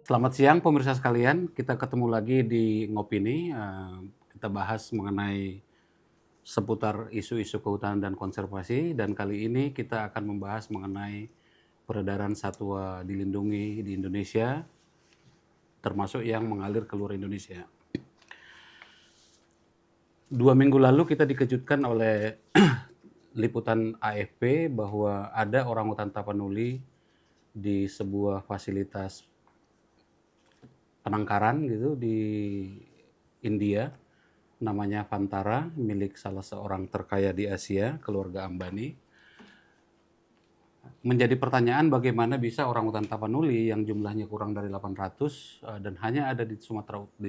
Selamat siang pemirsa sekalian, kita ketemu lagi di Ngopini. Kita bahas mengenai seputar isu-isu kehutanan dan konservasi, dan kali ini kita akan membahas mengenai peredaran satwa dilindungi di Indonesia, termasuk yang mengalir ke luar Indonesia. 2 minggu lalu kita dikejutkan oleh liputan AFP bahwa ada orangutan tapanuli di sebuah fasilitas penangkaran gitu di India, namanya Vantara, milik salah seorang terkaya di Asia, keluarga Ambani. Menjadi pertanyaan bagaimana bisa orangutan tapanuli yang jumlahnya kurang dari 800 dan hanya ada di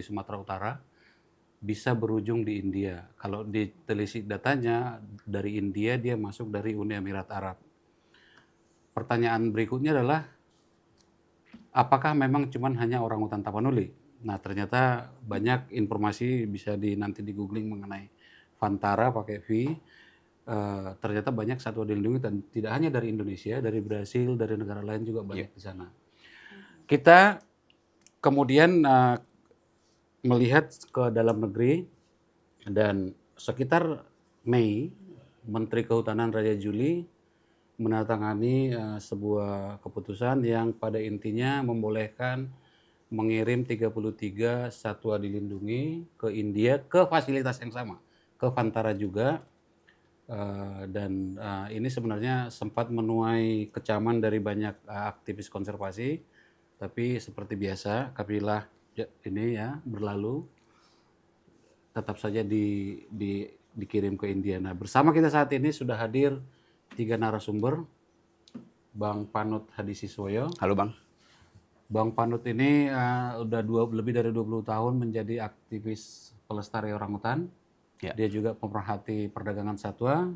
Sumatera Utara bisa berujung di India. Kalau ditelisik datanya dari India, dia masuk dari Uni Emirat Arab. Pertanyaan berikutnya adalah, apakah memang cuman hanya orangutan tapanuli? Nah, ternyata banyak informasi bisa nanti di googling mengenai Vantara pakai V. Ternyata banyak satwa dilindungi dan tidak hanya dari Indonesia, dari Brasil, dari negara lain juga banyak di sana. Kita kemudian melihat ke dalam negeri, dan sekitar Mei, Menteri Kehutanan Raja Juli menandatangani sebuah keputusan yang pada intinya membolehkan mengirim 33 satwa dilindungi ke India, ke fasilitas yang sama, ke Vantara juga. Dan ini sebenarnya sempat menuai kecaman dari banyak aktivis konservasi, tapi seperti biasa, kapilah ini ya berlalu, tetap saja dikirim ke India. Nah, bersama kita saat ini sudah hadir 3 narasumber. Bang Panut Hadisiswoyo. Halo Bang. Bang Panut ini udah lebih dari 20 tahun menjadi aktivis pelestari orangutan. Ya. Dia juga pemerhati perdagangan satwa.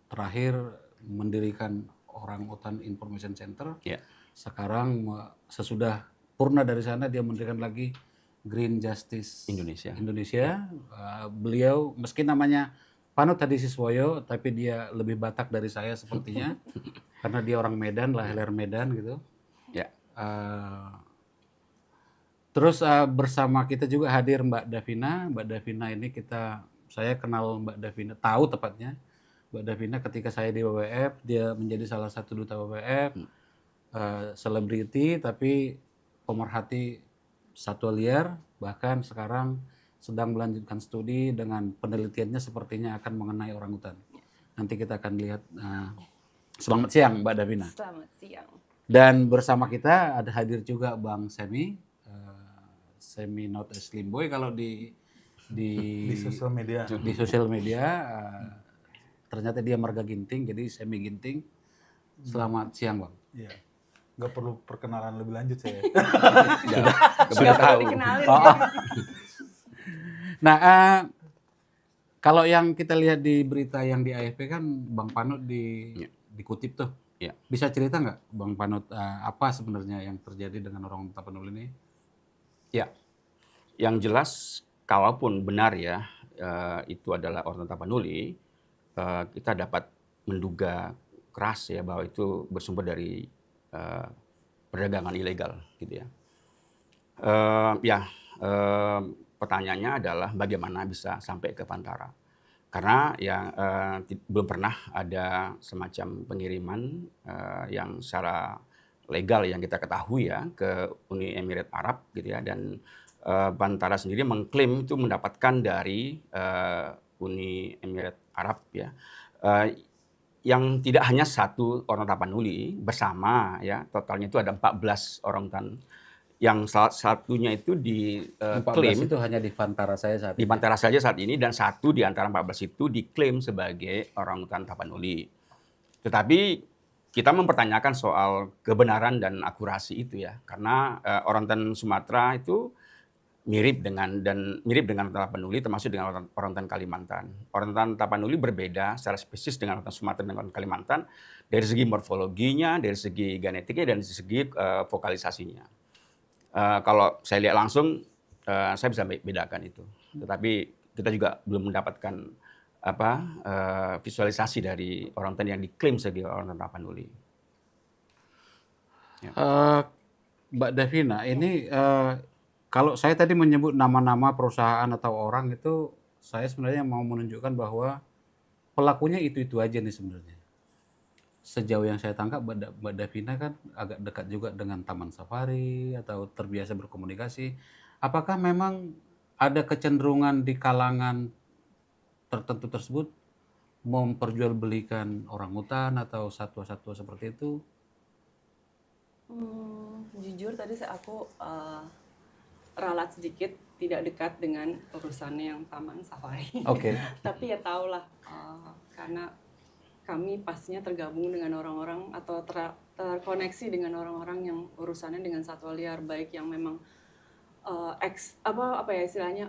Terakhir mendirikan Orangutan Information Center. Ya. Sekarang sesudah purna dari sana, dia mendirikan lagi Green Justice Indonesia. Beliau meski namanya Panut Hadisiswoyo, tapi dia lebih Batak dari saya sepertinya, karena dia orang Medan, lahir Medan gitu. Ya. Terus bersama kita juga hadir Mbak Davina. Mbak Davina ini saya kenal Mbak Davina, tahu tepatnya Mbak Davina ketika saya di WWF, dia menjadi salah satu duta WWF, selebriti, tapi pemerhati satwa liar, bahkan sekarang sedang melanjutkan studi dengan penelitiannya sepertinya akan mengenai orangutan. Nanti kita akan lihat. Selamat siang Mbak Davina. Selamat siang. Dan bersama kita ada hadir juga Bang Semi, Semi not a slim boy kalau di sosial media. Di sosial media ternyata dia marga ginting, jadi Semi ginting. Selamat siang Bang. Iya. Nggak perlu perkenalan lebih lanjut saya. Sudah tahu. Dikenalin. Nah, kalau yang kita lihat di berita yang di AFP kan Bang Panut dikutip tuh. Ya. Bisa cerita nggak Bang Panut apa sebenarnya yang terjadi dengan orangutan tapanuli ini? Ya, yang jelas kalaupun benar ya itu adalah orangutan tapanuli, kita dapat menduga keras ya bahwa itu bersumber dari perdagangan ilegal gitu ya. Pertanyaannya adalah bagaimana bisa sampai ke Vantara? Karena belum pernah ada semacam pengiriman yang secara legal yang kita ketahui ya ke Uni Emirat Arab gitu ya, dan Vantara sendiri mengklaim itu mendapatkan dari Uni Emirat Arab ya. Yang tidak hanya satu orangutan tapanuli bersama ya, totalnya itu ada 14 orangutan. Yang salah satunya itu diklaim itu hanya di Vantara saya saat ini. Di Vantara saja saat ini, dan satu di antara 14 itu diklaim sebagai orangutan tapanuli. Tetapi kita mempertanyakan soal kebenaran dan akurasi itu ya, karena orangutan Sumatera itu mirip dengan orangutan tapanuli, termasuk dengan orangutan Kalimantan. Orangutan tapanuli berbeda secara spesies dengan orangutan Sumatera dan orangutan Kalimantan dari segi morfologinya, dari segi genetiknya, dan dari segi vokalisasinya. Kalau saya lihat langsung, saya bisa bedakan itu. Tetapi kita juga belum mendapatkan visualisasi dari orangutan yang diklaim sebagai orangutan Tapanuli. Mbak Davina, ini kalau saya tadi menyebut nama-nama perusahaan atau orang itu, saya sebenarnya mau menunjukkan bahwa pelakunya itu-itu aja nih sebenarnya. Sejauh yang saya tangkap, Mbak Davina kan agak dekat juga dengan Taman Safari atau terbiasa berkomunikasi. Apakah memang ada kecenderungan di kalangan tertentu tersebut memperjualbelikan orangutan atau satwa-satwa seperti itu? Jujur tadi aku ralat sedikit, tidak dekat dengan urusannya yang Taman Safari. Oke. Tapi ya tahulah, karena kami pastinya tergabung dengan orang-orang atau terkoneksi dengan orang-orang yang urusannya dengan satwa liar, baik yang memang apa ya istilahnya,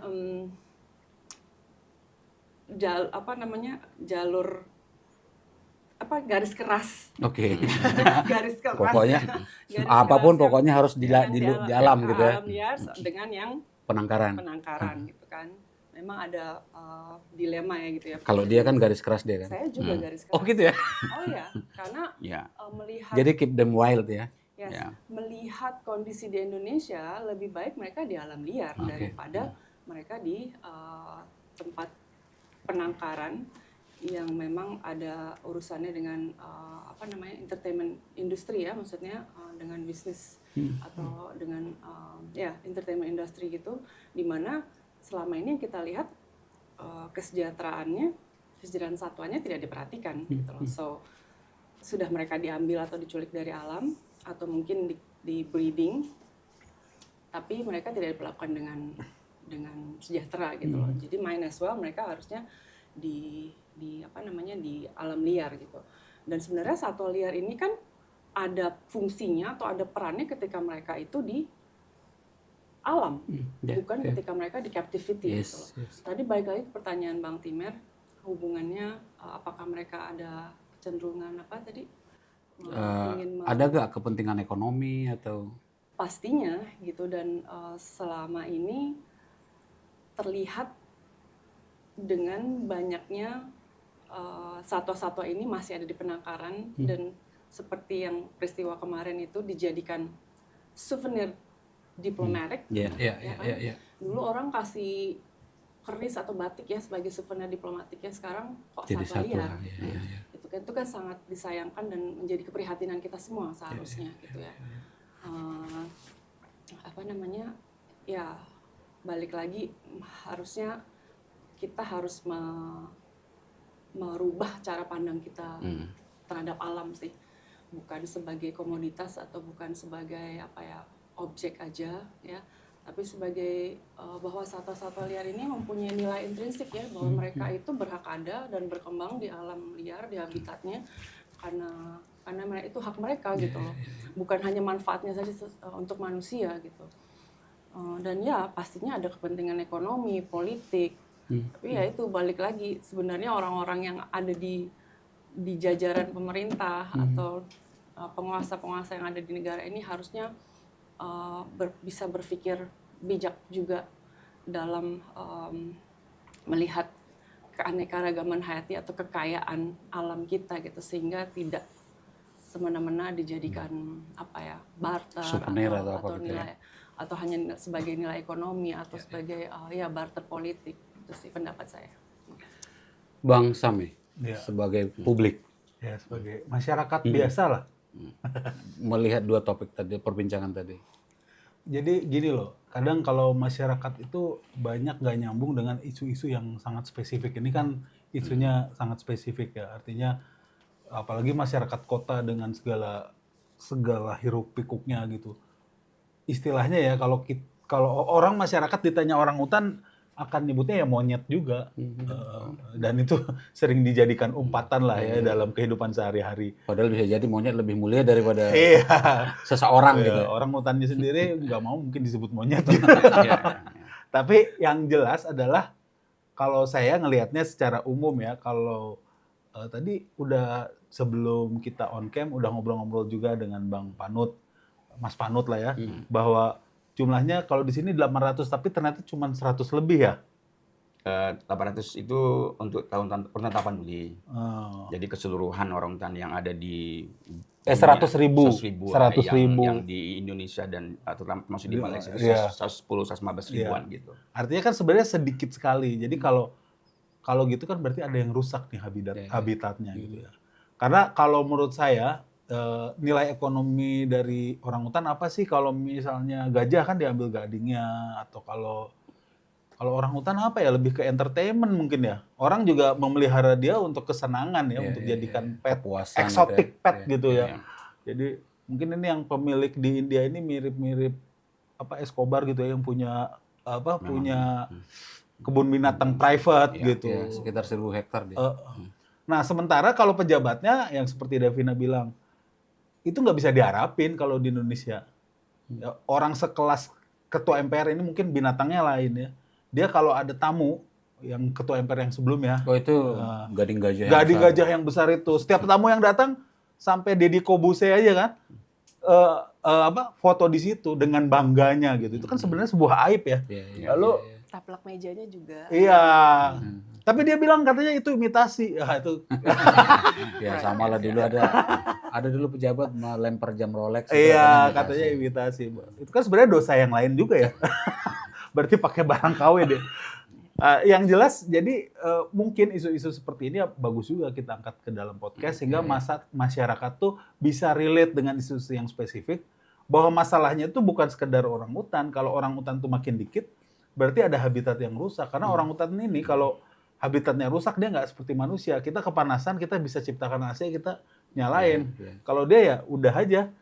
jalur garis keras. Oke. Garis keras. Pokoknya Garis apapun keras yang- pokoknya harus di alam gitu ya. Alam liar dengan yang Penangkaran. gitu kan. Memang ada dilema ya gitu ya. Kalau dia kan garis keras dia kan. Saya juga garis keras. Oh gitu ya. Oh ya, karena Ya, melihat Jadi keep them wild ya. yes, ya. melihat kondisi di Indonesia, lebih baik mereka di alam liar Oke. daripada mereka di tempat penangkaran yang memang ada urusannya dengan entertainment industri ya, maksudnya dengan bisnis atau dengan entertainment industri gitu, di mana selama ini yang kita lihat kesejahteraan satwanya tidak diperhatikan gitu loh. So sudah mereka diambil atau diculik dari alam atau mungkin di breeding, tapi mereka tidak diperlakukan dengan sejahtera gitu loh. Jadi might as well mereka harusnya di alam liar gitu. Dan sebenarnya satwa liar ini kan ada fungsinya atau ada perannya ketika mereka itu di alam, bukan ketika mereka di captivity gitu loh. Tadi balik lagi ke pertanyaan Bang Timer, hubungannya apakah mereka ada kecenderungan Ada gak kepentingan ekonomi atau? pastinya gitu, dan selama ini terlihat dengan banyaknya satwa-satwa ini masih ada di penangkaran dan seperti yang peristiwa kemarin itu dijadikan souvenir diplomatik. Iya. Dulu orang kasih keris atau batik ya sebagai souvenir diplomatiknya, sekarang kok Jadi satwa liar. Iya. Itu kan sangat disayangkan dan menjadi keprihatinan kita semua seharusnya gitu ya. Ya balik lagi, harusnya kita harus merubah cara pandang kita terhadap alam sih, bukan sebagai komoditas atau bukan sebagai objek aja ya, tapi sebagai bahwa satwa-satwa liar ini mempunyai nilai intrinsik ya, bahwa mereka itu berhak ada dan berkembang di alam liar, di habitatnya, karena mereka itu hak mereka gitu loh, bukan hanya manfaatnya saja untuk manusia gitu. Dan ya pastinya ada kepentingan ekonomi, politik, tapi ya itu balik lagi, sebenarnya orang-orang yang ada di jajaran pemerintah atau penguasa-penguasa yang ada di negara ini harusnya bisa berpikir bijak juga dalam melihat keanekaragaman hayati atau kekayaan alam kita gitu, sehingga tidak semena-mena dijadikan barter Souvenir atau apa atau gitu ya. nilai atau hanya sebagai nilai ekonomi atau sebagai barter politik. Itu sih pendapat saya. Bang Sami, Ya. sebagai publik Ya, sebagai masyarakat biasa lah. melihat dua topik tadi, perbincangan tadi. Jadi gini loh, kadang kalau masyarakat itu banyak gak nyambung dengan isu-isu yang sangat spesifik. Ini kan isunya sangat spesifik ya, artinya apalagi masyarakat kota dengan segala hiruk pikuknya gitu. Istilahnya ya, kalau orang masyarakat ditanya orang hutan akan nyebutnya ya monyet juga. Dan itu sering dijadikan umpatan lah ya dalam kehidupan sehari-hari. Padahal bisa jadi monyet lebih mulia daripada Iya. seseorang Ya, gitu. orang hutannya sendiri nggak mau mungkin disebut monyet. Ya. Tapi yang jelas adalah kalau saya ngelihatnya secara umum ya, kalau tadi udah sebelum kita on cam udah ngobrol-ngobrol juga dengan Bang Panut, Mas Panut lah ya, bahwa jumlahnya kalau di sini 800 tapi ternyata cuma 100 lebih ya. 800 itu untuk tahun penetapan beli. Oh. Jadi keseluruhan orangutan yang ada di 100.000. 100.000 100.000. yang di Indonesia dan termasuk di Malaysia itu Iya. 110 115 ribuan gitu. Artinya kan sebenarnya sedikit sekali. Jadi kalau gitu kan berarti ada yang rusak nih habitatnya gitu ya. Karena kalau menurut saya nilai ekonomi dari orangutan apa sih? Kalau misalnya gajah kan diambil gadingnya, atau kalau orangutan apa ya, lebih ke entertainment mungkin ya. Orang juga memelihara dia untuk kesenangan ya, untuk jadikan pet, Kepuasan exotic gitu ya. pet gitu ya. Iya. Jadi mungkin ini yang pemilik di India ini mirip-mirip Escobar gitu ya, yang punya punya kebun binatang private gitu. Ya, sekitar 1.000 hektar dia. Nah, sementara kalau pejabatnya yang seperti Davina bilang, itu nggak bisa diharapin kalau di Indonesia. Ya, orang sekelas ketua MPR ini mungkin binatangnya lain ya. Dia kalau ada tamu yang ketua MPR yang sebelumnya, Oh itu gading gajah. gading gajah yang besar itu, setiap tamu yang datang sampai Deddy Kobuse aja kan, foto di situ dengan bangganya gitu. Itu kan sebenarnya sebuah aib ya. Lalu Taplak mejanya juga. iya. Tapi dia bilang katanya itu imitasi. Ya itu. Ya sama lah, dulu ada dulu pejabat melempar jam Rolex. Iya, katanya imitasi. Itu kan sebenarnya dosa yang lain juga ya. Berarti pakai barang KW deh. Yang jelas, jadi mungkin isu-isu seperti ini ya bagus juga kita angkat ke dalam podcast sehingga masyarakat tuh bisa relate dengan isu-isu yang spesifik, bahwa masalahnya itu bukan sekedar orangutan. Kalau orangutan tuh makin dikit, berarti ada habitat yang rusak. Karena orangutan ini kalau habitatnya rusak, dia nggak seperti manusia. Kita kepanasan, kita bisa ciptakan AC, kita nyalain. Kalau dia ya udah aja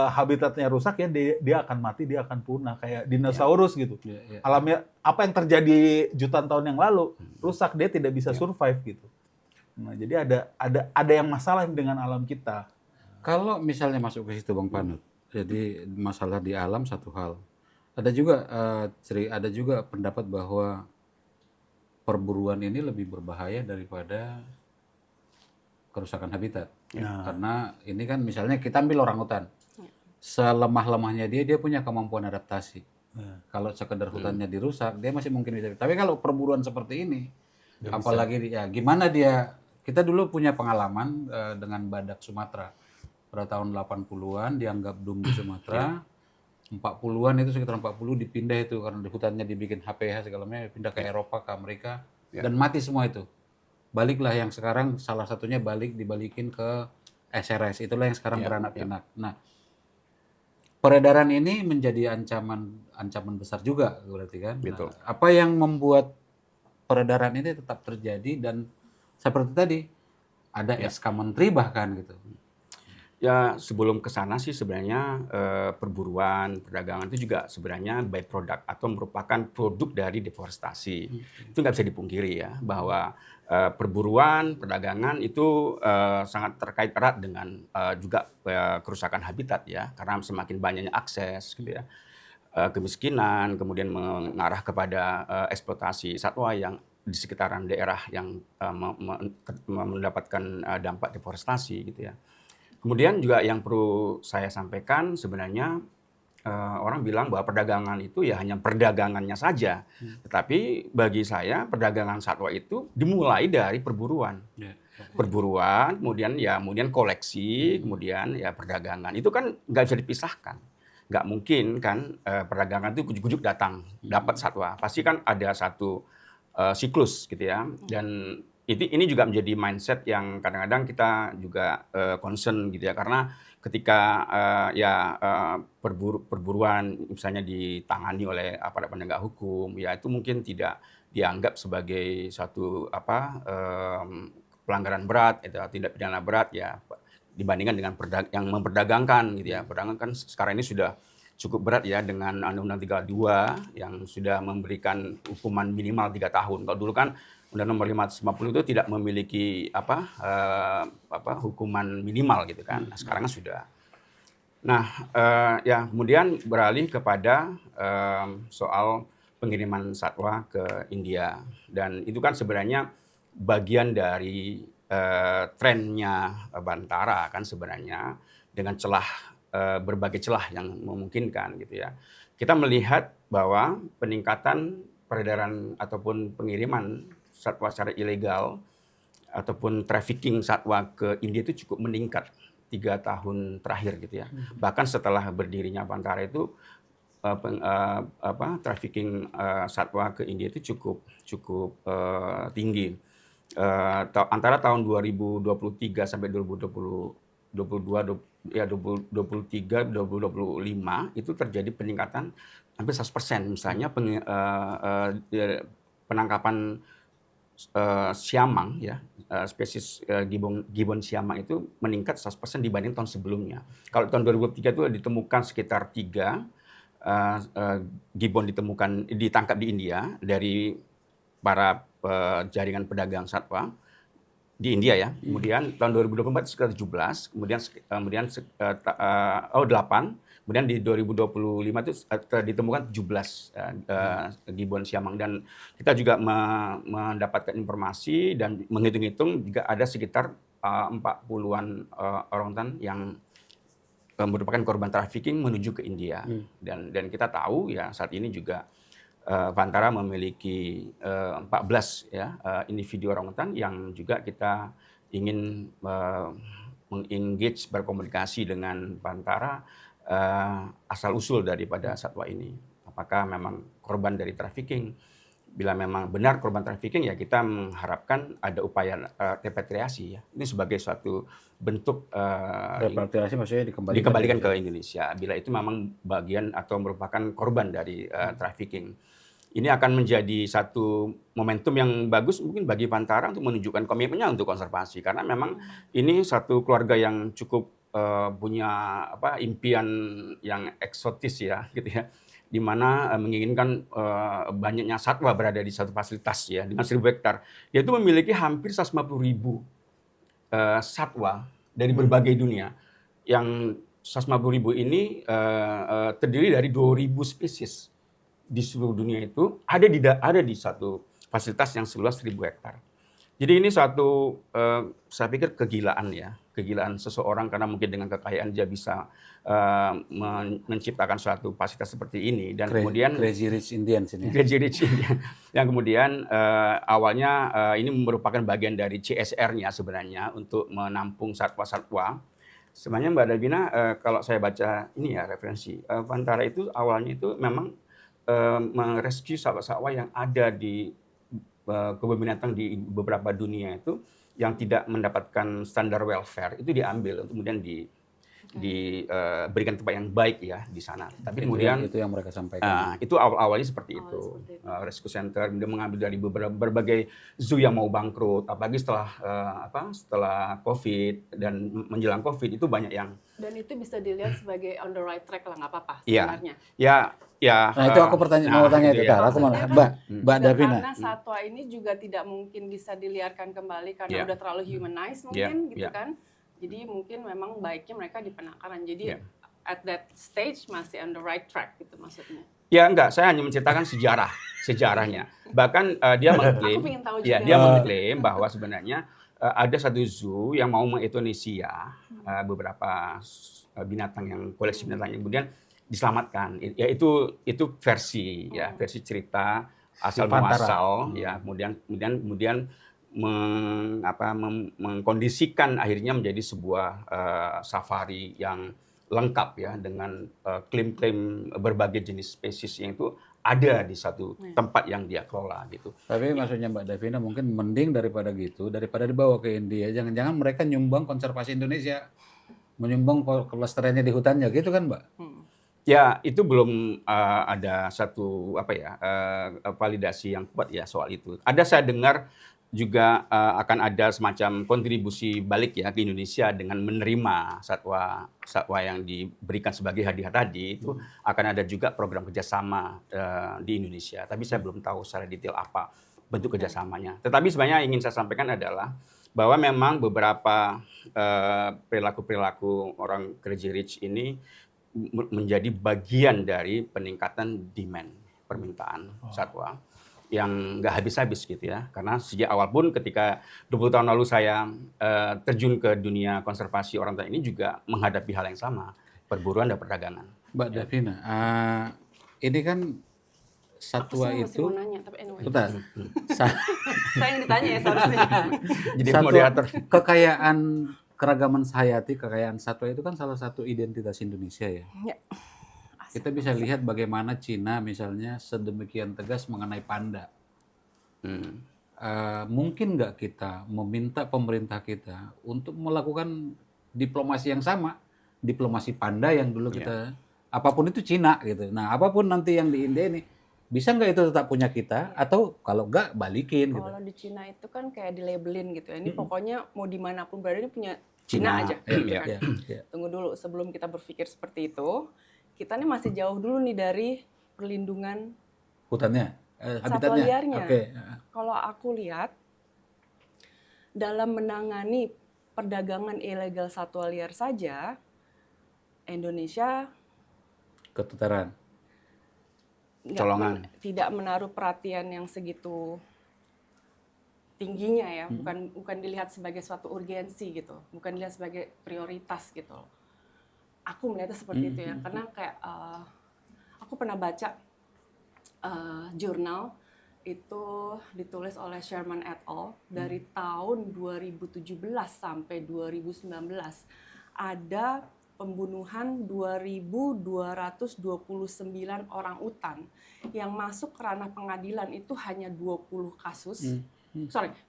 habitatnya rusak ya, dia akan mati, dia akan punah kayak dinosaurus gitu. Alamnya apa yang terjadi jutaan tahun yang lalu rusak, dia tidak bisa survive gitu. Nah, jadi ada yang masalah dengan alam kita. Kalau misalnya masuk ke situ Bang Panut, jadi masalah di alam satu hal. Ada juga pendapat bahwa perburuan ini lebih berbahaya daripada kerusakan habitat. Karena ini kan misalnya kita ambil orangutan. Selemah-lemahnya dia punya kemampuan adaptasi. Kalau sekedar hutannya dirusak, dia masih mungkin bisa. Tapi kalau perburuan seperti ini, apalagi gimana dia, kita dulu punya pengalaman dengan badak Sumatera. Pada tahun 80-an dianggap doom di Sumatera. 40-an itu sekitar 40 dipindah itu karena di hutannya dibikin HPH segala macam, pindah ke Eropa, ke Amerika dan mati semua itu. Baliklah yang sekarang salah satunya dibalikin ke SRS, itulah yang sekarang beranak pinak. Nah, peredaran ini menjadi ancaman besar juga berarti kan. Betul. Nah, apa yang membuat peredaran ini tetap terjadi dan seperti tadi ada SK menteri bahkan gitu. Ya sebelum ke sana sih sebenarnya perburuan, perdagangan itu juga sebenarnya byproduct atau merupakan produk dari deforestasi. Itu nggak bisa dipungkiri ya, bahwa perburuan, perdagangan itu sangat terkait erat dengan juga kerusakan habitat ya, karena semakin banyaknya akses gitu ya, kemiskinan, kemudian mengarah kepada eksploitasi satwa yang di sekitaran daerah yang mendapatkan dampak deforestasi gitu ya. Kemudian juga yang perlu saya sampaikan sebenarnya orang bilang bahwa perdagangan itu ya hanya perdagangannya saja. Tetapi bagi saya perdagangan satwa itu dimulai dari perburuan. Perburuan, kemudian koleksi, kemudian ya perdagangan. Itu kan nggak bisa dipisahkan. Nggak mungkin kan perdagangan itu ujuk-ujuk datang, dapat satwa. Pasti kan ada satu siklus gitu ya. Dan ini juga menjadi mindset yang kadang-kadang kita juga concern gitu ya, karena ketika perburuan misalnya ditangani oleh aparat penegak hukum ya, itu mungkin tidak dianggap sebagai satu pelanggaran berat, itu tindak pidana berat ya, dibandingkan dengan yang memperdagangkan gitu ya. Perdagangan kan sekarang ini sudah cukup berat ya, dengan Undang-Undang 32 yang sudah memberikan hukuman minimal 3 tahun. Kalau dulu kan Undang Nomor 550 itu tidak memiliki hukuman minimal gitu kan. Nah, sekarang kan sudah. Nah, ya kemudian beralih kepada soal pengiriman satwa ke India, dan itu kan sebenarnya bagian dari trennya Bantara kan sebenarnya, dengan berbagai celah yang memungkinkan gitu ya. Kita melihat bahwa peningkatan peredaran ataupun pengiriman satwa secara ilegal ataupun trafficking satwa ke India itu cukup meningkat 3 tahun terakhir gitu ya. Bahkan setelah berdirinya Bantara itu trafficking satwa ke India itu cukup tinggi. Antara tahun 2023 sampai 2023, 2025 itu terjadi peningkatan hampir 100%. Misalnya penangkapan siamang ya, spesies gibbon siamang itu meningkat 100% dibanding tahun sebelumnya. Kalau tahun 2023 itu ditemukan sekitar 3 gibbon ditangkap di India dari para jaringan pedagang satwa di India ya. Kemudian tahun 2024 sekitar 17, kemudian 8. Kemudian di 2025 itu ditemukan 17 gibbon siamang, dan kita juga mendapatkan informasi dan menghitung-hitung juga ada sekitar 40-an orangutan yang merupakan korban trafficking menuju ke India. Dan kita tahu ya saat ini juga Bantara memiliki 14 ya individu orangutan yang juga kita ingin mengengage, berkomunikasi dengan Bantara asal usul daripada satwa ini. Apakah memang korban dari trafficking? Bila memang benar korban trafficking, ya kita mengharapkan ada upaya repatriasi ya. Ini sebagai suatu bentuk Repatriasi maksudnya dikembalikan ke Indonesia. Bila itu memang bagian atau merupakan korban dari trafficking. Ini akan menjadi satu momentum yang bagus mungkin bagi Bantara untuk menunjukkan komitmennya untuk konservasi, karena memang ini satu keluarga yang cukup punya impian yang eksotis ya gitu ya, di mana menginginkan banyaknya satwa berada di satu fasilitas ya dengan 1.000 hektar. Dia itu memiliki hampir 150.000 satwa dari berbagai dunia, yang 150.000 ini terdiri dari 2.000 spesies di seluruh dunia itu ada di satu fasilitas yang seluas 1.000 hektar. Jadi ini suatu saya pikir kegilaan seseorang, karena mungkin dengan kekayaan dia bisa menciptakan suatu fasilitas seperti ini, dan kemudian Crazy Rich Indians ini. Crazy Rich Indian. Yang kemudian awalnya ini merupakan bagian dari CSR-nya sebenarnya untuk menampung satwa-satwa. Sebenarnya Mbak Davina, kalau saya baca ini ya referensi, Bantara itu awalnya itu memang merescue satwa-satwa yang ada di kebun binatang di beberapa dunia itu yang tidak mendapatkan standar welfare, itu diambil kemudian diberikan tempat yang baik ya di sana. Tapi kemudian itu yang mereka sampaikan. itu awalnya seperti itu. Rescue center dia mengambil dari berbagai zoo yang mau bangkrut, apalagi setelah COVID dan menjelang COVID itu banyak yang. Dan itu bisa dilihat sebagai on the right track lah, nggak apa-apa Iya. sebenarnya. Ya. Nah itu aku mau tanya itu ya. Kak. Aku malah Mbak Davina. Karena satwa ini juga tidak mungkin bisa diliarkan kembali karena Iya. udah terlalu humanized mungkin gitu kan. Jadi mungkin memang baiknya mereka di penangkaran. Jadi at that stage masih on the right track gitu maksudnya. Ya enggak, saya hanya menceritakan sejarahnya. Bahkan dia mengklaim, Aku pengen tahu juga. ya dia mengklaim bahwa sebenarnya ada satu zoo yang mau mengeuthanasia beberapa binatang yang koleksi binatang yang kemudian diselamatkan. Ya itu versi cerita asal muasal ya, kemudian mengkondisikan akhirnya menjadi sebuah safari yang lengkap ya dengan klaim-klaim berbagai jenis spesies yang itu ada di satu tempat yang dia kelola gitu. Tapi maksudnya Mbak Davina mungkin mending daripada dibawa ke India, jangan-jangan mereka nyumbang konservasi Indonesia, menyumbang kelestariannya di hutannya gitu kan Mbak? Ya itu belum ada satu validasi yang kuat ya soal itu. Ada saya dengar juga akan ada semacam kontribusi balik ya ke Indonesia dengan menerima satwa yang diberikan sebagai hadiah tadi, itu akan ada juga program kerjasama di Indonesia. Tapi saya belum tahu secara detail apa bentuk kerjasamanya. Tetapi sebenarnya yang ingin saya sampaikan adalah bahwa memang beberapa perilaku orang crazy rich ini menjadi bagian dari peningkatan demand, permintaan satwa yang nggak habis-habis gitu ya. Karena sejak awal pun ketika 20 tahun lalu saya terjun ke dunia konservasi orangutan ini juga menghadapi hal yang sama, perburuan dan perdagangan. Mbak Davina, ini kan satwa Aku masih itu, mau nanya, tapi anyway. bentar. Sa- Saya yang ditanya ya seharusnya. Jadi satwa, moderator. kekayaan keragaman hayati, kekayaan satwa itu kan salah satu identitas Indonesia ya. Ya. Kita bisa lihat bagaimana Cina misalnya sedemikian tegas mengenai panda. Hmm. Mungkin nggak kita meminta pemerintah kita untuk melakukan diplomasi yang sama, diplomasi panda yang dulu kita, apapun itu Cina gitu. Nah, apapun nanti yang di India ini, bisa nggak itu tetap punya kita, atau kalau nggak balikin gitu. Kalau di Cina itu kan kayak dilabelin gitu ya. Ini pokoknya mau dimanapun berada ini punya Cina aja. Gitu kan. Ya. Tunggu dulu, sebelum kita berpikir seperti itu, kita nih masih jauh dulu nih dari perlindungan Hutannya, satwa habitatnya. liarnya. Oke. Kalau aku lihat, dalam menangani perdagangan ilegal satwa liar saja, Indonesia Keteteran. Colongan. tidak menaruh perhatian yang segitu tingginya ya, bukan dilihat sebagai suatu urgensi gitu, bukan dilihat sebagai prioritas gitu. Aku melihatnya seperti itu ya, karena kayak aku pernah baca jurnal itu ditulis oleh Sherman et al. Dari tahun 2017 sampai 2019 ada pembunuhan 2.229 orang utan yang masuk ke ranah pengadilan itu hanya 20 kasus. 22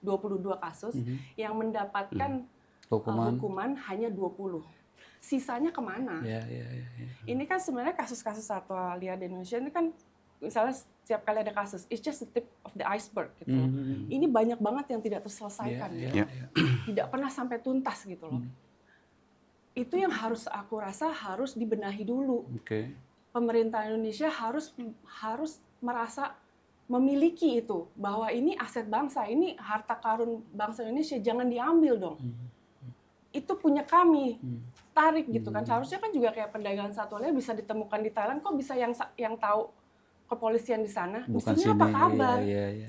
kasus yang mendapatkan hukuman hanya 20. Sisanya kemana? Ya. Ini kan sebenarnya kasus-kasus satwa liar di Indonesia ini kan misalnya setiap kali ada kasus, it's just the tip of the iceberg gitu loh. Ini banyak banget yang tidak terselesaikan, gitu. Tidak pernah sampai tuntas gitu loh. Itu yang harus aku rasa harus dibenahi dulu. Pemerintah Indonesia harus merasa memiliki itu, bahwa ini aset bangsa, ini harta karun bangsa Indonesia, jangan diambil dong. Itu punya kami, tarik gitu kan. Seharusnya kan juga kayak perdagangan satwa liar bisa ditemukan di Thailand, kok bisa yang tahu kepolisian di sana, mestinya apa kabar?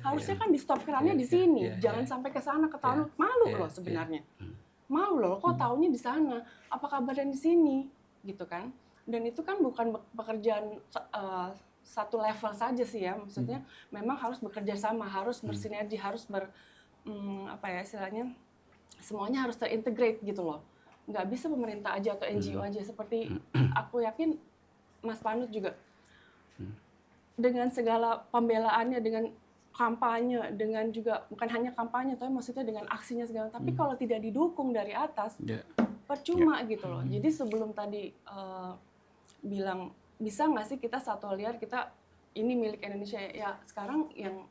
Harusnya kan di stop kerannya di sini, jangan sampai ke sana ketahuan. Malu loh sebenarnya, malu loh. Kok taunya di sana? Apa kabarnya di sini? Gitu kan? Dan itu kan bukan pekerjaan satu level saja sih ya, maksudnya memang harus bekerja sama, harus bersinergi, harus istilahnya semuanya harus terintegrate gitu loh. Nggak bisa pemerintah aja atau NGO aja, seperti aku yakin Mas Panut juga dengan segala pembelaannya, dengan kampanye, dengan juga bukan hanya kampanye, tapi maksudnya dengan aksinya segala. Tapi kalau tidak didukung dari atas, percuma gitu loh. Jadi sebelum tadi bilang bisa nggak sih kita satwa liar kita ini milik Indonesia ya, sekarang yang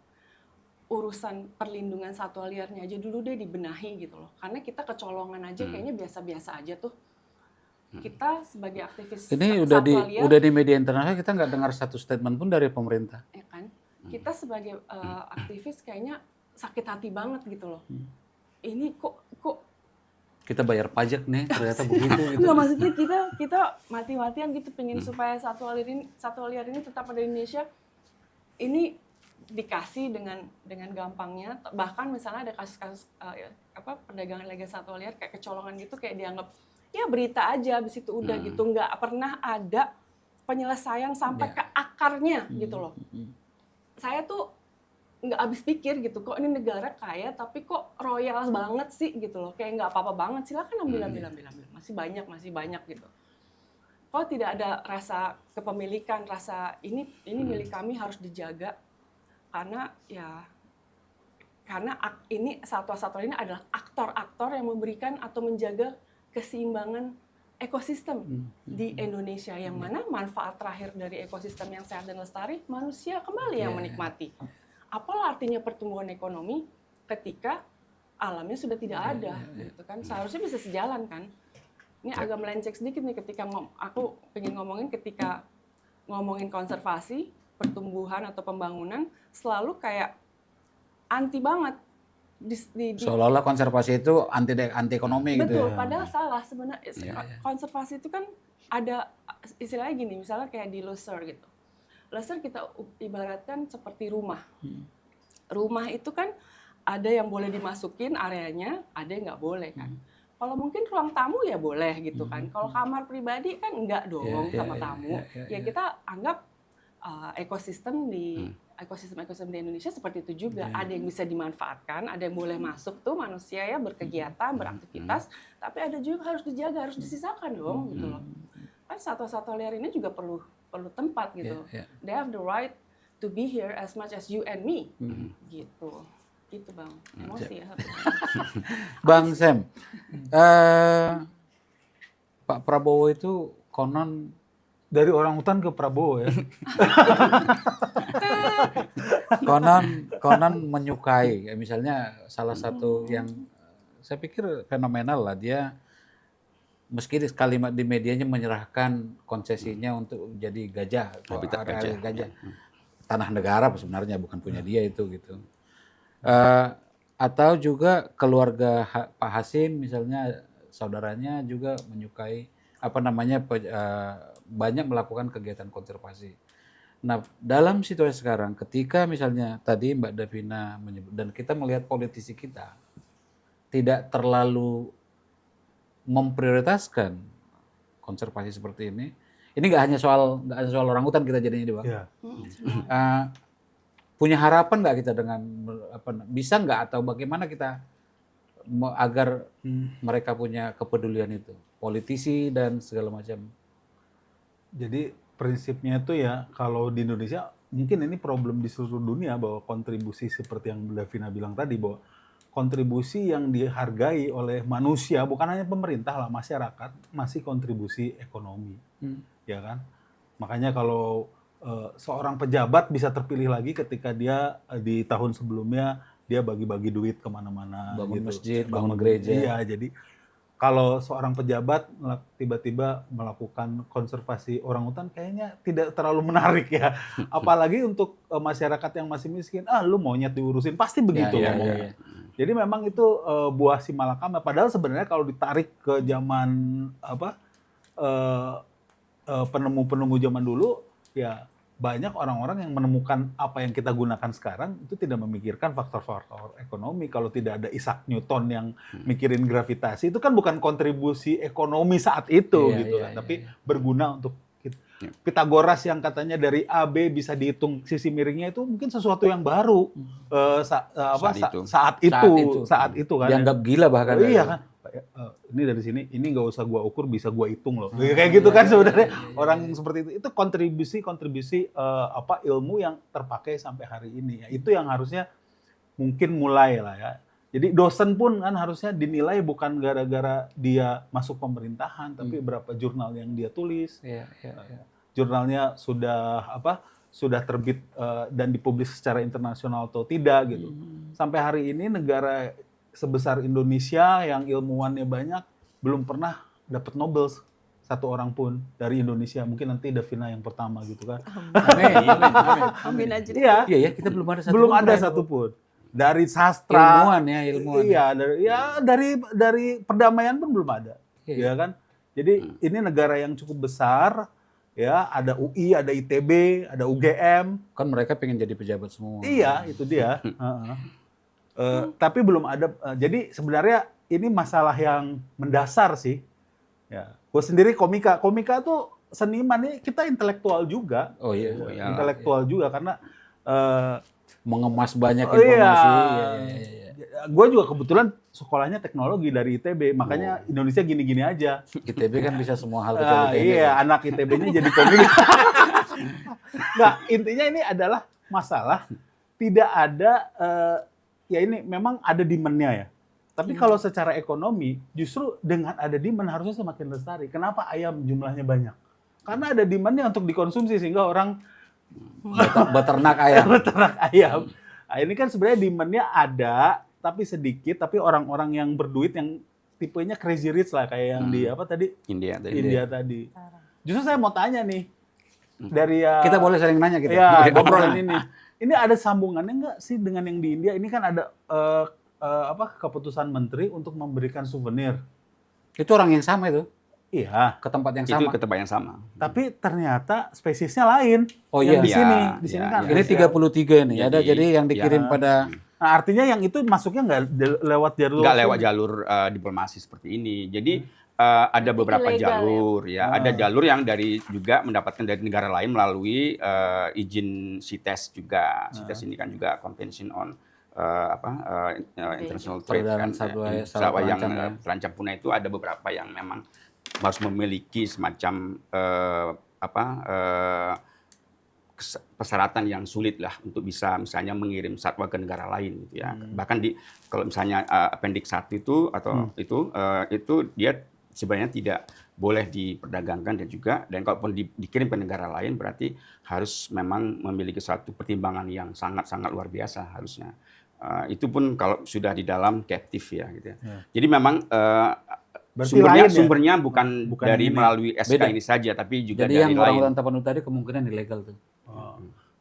urusan perlindungan satwa liarnya aja dulu deh dibenahi gitu loh. Karena kita kecolongan aja kayaknya biasa-biasa aja tuh. Kita sebagai aktivis Ini satwa liar, udah di media internasional kita nggak dengar satu statement pun dari pemerintah. Ya kan? Kita sebagai aktivis kayaknya sakit hati banget gitu loh. Ini kok kita bayar pajak nih ternyata begitu gitu. Nggak, maksudnya kita mati-matian gitu pengen supaya satwa liar ini tetap ada di Indonesia. Ini dikasih dengan gampangnya. Bahkan misalnya ada kasus-kasus perdagangan ilegal satwa liar kayak kecolongan gitu, kayak dianggap ya berita aja, habis itu udah gitu, nggak pernah ada penyelesaian sampai ke akarnya gitu loh. Saya tuh nggak habis pikir gitu, kok ini negara kaya tapi kok royal banget sih gitu loh, kayak nggak apa-apa banget, silakan ambil, masih banyak gitu. Kok tidak ada rasa kepemilikan, rasa ini milik kami harus dijaga, karena ini satwa-satwa ini adalah aktor-aktor yang memberikan atau menjaga keseimbangan ekosistem di Indonesia, yang mana manfaat terakhir dari ekosistem yang sehat dan lestari manusia kembali yang menikmati. Apalah artinya pertumbuhan ekonomi ketika alamnya sudah tidak ada, gitu kan? Seharusnya bisa sejalan kan? Ini agak melenceng sedikit nih ketika aku pengen ngomongin, ketika ngomongin konservasi, pertumbuhan atau pembangunan selalu kayak anti banget. Seolah-olah konservasi itu anti ekonomi gitu. Betul, padahal salah sebenarnya. Konservasi itu kan ada istilahnya gini, misalnya kayak di Loser gitu. Loser kita ibaratkan seperti rumah. Rumah itu kan ada yang boleh dimasukin areanya, ada yang nggak boleh kan. Kalau mungkin ruang tamu ya boleh gitu kan. Kalau kamar pribadi kan enggak dong, kamar tamu. Ya kita anggap ekosistem di ekosistem di Indonesia seperti itu juga. Ada yang bisa dimanfaatkan, ada yang boleh masuk tuh manusia ya berkegiatan, beraktivitas, tapi ada juga harus dijaga, harus disisakan dong gitu loh. Kan satwa-satwa liar ini juga perlu tempat gitu. They have the right to be here as much as you and me. Gitu Bang. Emosi ya. Bang Sam, Pak Prabowo itu konon Dari orang hutan ke Prabowo ya. konon menyukai, misalnya salah satu yang saya pikir fenomenal lah, dia meski kalimat di medianya menyerahkan konsesinya untuk jadi gajah, Habitat gajah. tanah negara sebenarnya bukan punya dia itu gitu. Atau juga keluarga Pak Hasim misalnya, saudaranya juga menyukai banyak melakukan kegiatan konservasi. Nah, dalam situasi sekarang, ketika misalnya tadi Mbak Davina menyebut, dan kita melihat politisi kita tidak terlalu memprioritaskan konservasi seperti ini nggak hanya soal orangutan kita jadinya, Bang. Iya. Punya harapan nggak kita dengan bisa nggak atau bagaimana kita agar mereka punya kepedulian itu, politisi dan segala macam. Jadi prinsipnya itu ya, kalau di Indonesia mungkin ini problem di seluruh dunia, bahwa kontribusi seperti yang Davina bilang tadi, bahwa kontribusi yang dihargai oleh manusia, bukan hanya pemerintah lah, masyarakat, masih kontribusi ekonomi, ya kan? Makanya kalau seorang pejabat bisa terpilih lagi ketika dia di tahun sebelumnya dia bagi-bagi duit kemana-mana, bangun gitu. masjid, bangun gereja. Iya, jadi kalau seorang pejabat tiba-tiba melakukan konservasi orangutan kayaknya tidak terlalu menarik ya. Apalagi untuk masyarakat yang masih miskin, lu monyet diurusin, pasti begitu ngomongnya. Jadi memang itu buah si malakama. Padahal sebenarnya kalau ditarik ke zaman penemu-penemu zaman dulu, ya banyak orang-orang yang menemukan apa yang kita gunakan sekarang itu tidak memikirkan faktor-faktor ekonomi. Kalau tidak ada Isaac Newton yang mikirin gravitasi, itu kan bukan kontribusi ekonomi saat itu gitu kan, tapi berguna untuk kita. Pythagoras yang katanya dari A B bisa dihitung sisi miringnya, itu mungkin sesuatu yang baru saat itu kan. Dianggap gila bahkan. Iya kan. Ini dari sini, ini nggak usah gua ukur, bisa gua hitung loh. Kayak gitu kan sebenarnya orang yang seperti itu kontribusi ilmu yang terpakai sampai hari ini. Ya, itu yang harusnya mungkin mulai lah ya. Jadi dosen pun kan harusnya dinilai bukan gara-gara dia masuk pemerintahan, tapi berapa jurnal yang dia tulis. Jurnalnya sudah terbit dan dipublis secara internasional atau tidak gitu. Sampai hari ini negara sebesar Indonesia yang ilmuwannya banyak belum pernah dapat Nobel satu orang pun dari Indonesia. Mungkin nanti Davina yang pertama gitu kan. Amin aja. Iya, kita belum ada satupun. Dari sastra, ilmuwan. Iya, dari perdamaian pun belum ada. Ya kan? Jadi ini negara yang cukup besar, ya, ada UI, ada ITB, ada UGM. Kan mereka pengen jadi pejabat semua. Iya, itu dia. Tapi belum ada. Jadi sebenarnya ini masalah yang mendasar sih. Ya, gue sendiri komika tuh seniman nih, kita intelektual juga. Intelektual juga karena mengemas banyak informasi. Gue juga kebetulan sekolahnya teknologi dari ITB, makanya Indonesia gini-gini aja. ITB kan bisa semua hal kecuali iya, anak ITB-nya jadi komik. Nah, intinya ini adalah masalah tidak ada. Ya ini memang ada demand-nya ya. Tapi kalau secara ekonomi, justru dengan ada demand harusnya semakin lestari. Kenapa ayam jumlahnya banyak? Karena ada demand-nya untuk dikonsumsi, sehingga orang beternak ayam. Nah, ini kan sebenarnya demand-nya ada, tapi sedikit. Tapi orang-orang yang berduit, yang tipenya crazy rich lah, kayak yang di India tadi. Justru saya mau tanya nih, dari kita boleh sering nanya gitu. Ya, ngobrolan ini. Ini ada sambungannya nggak sih dengan yang di India? Ini kan ada keputusan menteri untuk memberikan souvenir. Itu orang yang sama itu? Iya. Ke tempat yang Itu sama? ke tempat yang sama. Tapi ternyata spesiesnya lain. Oh iya. Di sini kan. Ini 33 nih. Ada jadi yang dikirim pada. Nah, artinya yang itu masuknya nggak lewat jalur. Nggak lewat jalur diplomasi seperti ini. Jadi ada Berarti beberapa ilegal ya? jalur ya. Ada jalur yang dari juga mendapatkan dari negara lain melalui izin CITES juga. CITES ini kan juga Convention on International Trade Peredaran kan. satwa Yang terancam ya. terancam punah itu ada beberapa yang memang harus memiliki semacam persyaratan yang sulit lah untuk bisa misalnya mengirim satwa ke negara lain gitu ya. Bahkan kalau misalnya appendix 1 itu atau itu dia sebenarnya tidak boleh diperdagangkan dan kalaupun dikirim ke negara lain berarti harus memang memiliki suatu pertimbangan yang sangat-sangat luar biasa harusnya. Itu pun kalau sudah di dalam captive ya gitu ya. Jadi memang sumbernya bukan dari melalui SK Beda. ini saja tapi juga Jadi dari yang orang lain. utan tapanuli tadi kemungkinan ilegal tuh.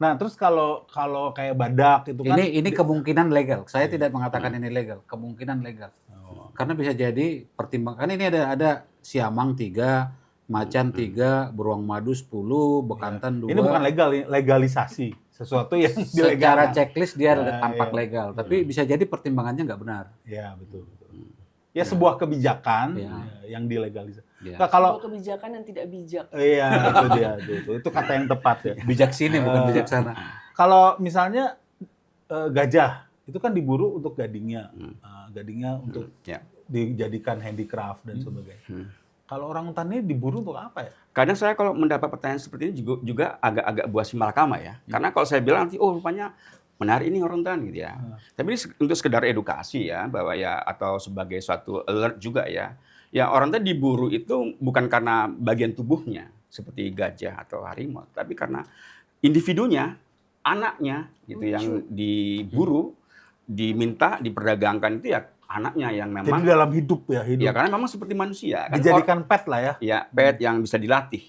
Nah, terus kalau kayak badak itu kan Ini kemungkinan legal. Saya tidak mengatakan ini legal, kemungkinan legal. Karena bisa jadi pertimbangan ini ada siamang 3, macan 3, beruang madu 10, bekantan 2. ini bukan legalisasi sesuatu yang Secara dilegalkan. checklist dia tampak iya. legal, tapi bisa jadi pertimbangannya nggak benar. Ya, betul. Ya sebuah kebijakan yang dilegalisasi. Ya. Nah, kalau Sebuah kebijakan yang tidak bijak. iya itu dia itu kata yang tepat ya. Bijak sini bukan bijaksana. Kalau misalnya gajah itu kan diburu untuk gadingnya, gadingnya untuk dijadikan handicraft dan sebagainya. Kalau orangutan ini diburu untuk apa ya? Kadang saya kalau mendapat pertanyaan seperti ini juga agak-agak buah si malakama ya. Karena kalau saya bilang nanti rupanya menarik ini orangutan gitu ya. Tapi ini untuk sekedar edukasi ya bahwa ya atau sebagai suatu alert juga ya. Ya orangutan diburu itu bukan karena bagian tubuhnya seperti gajah atau harimau, tapi karena individunya, anaknya gitu yang diburu, diminta diperdagangkan itu ya anaknya yang memang Jadi dalam hidup ya, hidup. ya karena memang seperti manusia kan Dijadikan pet lah ya. ya pet yang bisa dilatih.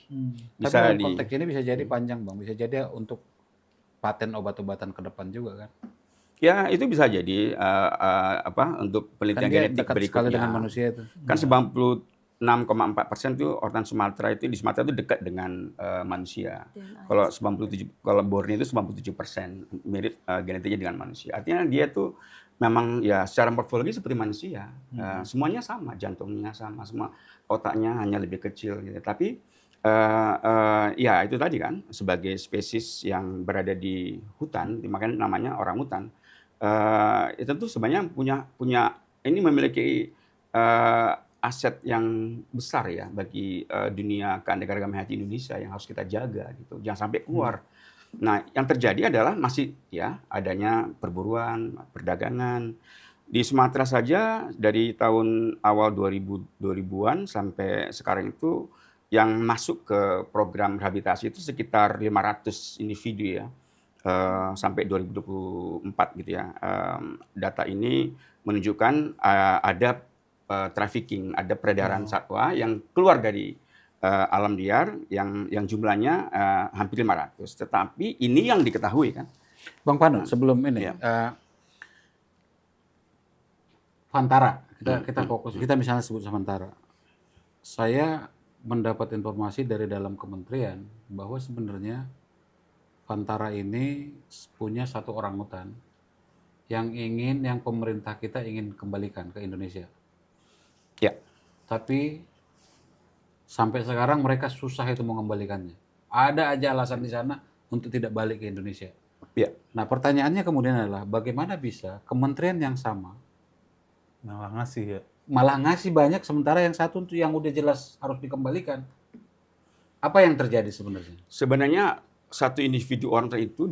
Tapi dalam konteks ini bisa jadi panjang Bang, bisa jadi untuk paten obat-obatan ke depan juga kan. Ya itu bisa jadi untuk penelitian Kan dia genetik dekat berikutnya. sekali dengan manusia itu. Kan 96,4% itu orangutan Sumatera itu di Sumatera itu dekat dengan manusia. Kalau 97, kalau Borneo itu 97% mirip genetiknya dengan manusia. Artinya dia tuh memang ya secara morfologi seperti manusia. Semuanya sama, jantungnya sama, semua otaknya hanya lebih kecil gitu. Tapi ya itu tadi kan sebagai spesies yang berada di hutan, makanya namanya orangutan. Itu tuh sebenarnya punya ini memiliki aset yang besar ya bagi dunia keanekaragaman hayati Indonesia yang harus kita jaga gitu. Jangan sampai keluar. Nah, yang terjadi adalah masih ya adanya perburuan, perdagangan. Di Sumatera saja dari tahun awal 2000-an sampai sekarang itu yang masuk ke program rehabilitasi itu sekitar 500 individu ya. Sampai 2024 gitu ya. Data ini menunjukkan ada trafficking, ada peredaran satwa yang keluar dari alam liar yang jumlahnya hampir 500. Tetapi ini yang diketahui kan. Bang Panut, sebelum ini Fantara, kita fokus, kita misalnya sebut Fantara. Saya mendapat informasi dari dalam kementerian bahwa sebenarnya Fantara ini punya satu orangutan yang pemerintah kita ingin kembalikan ke Indonesia. Ya. Tapi sampai sekarang mereka susah itu mengembalikannya. Ada aja alasan di sana untuk tidak balik ke Indonesia. Ya. Nah, pertanyaannya kemudian adalah bagaimana bisa kementerian yang sama malah ngasih banyak sementara yang satu untuk yang udah jelas harus dikembalikan. Apa yang terjadi sebenarnya? Sebenarnya satu individu orangutan itu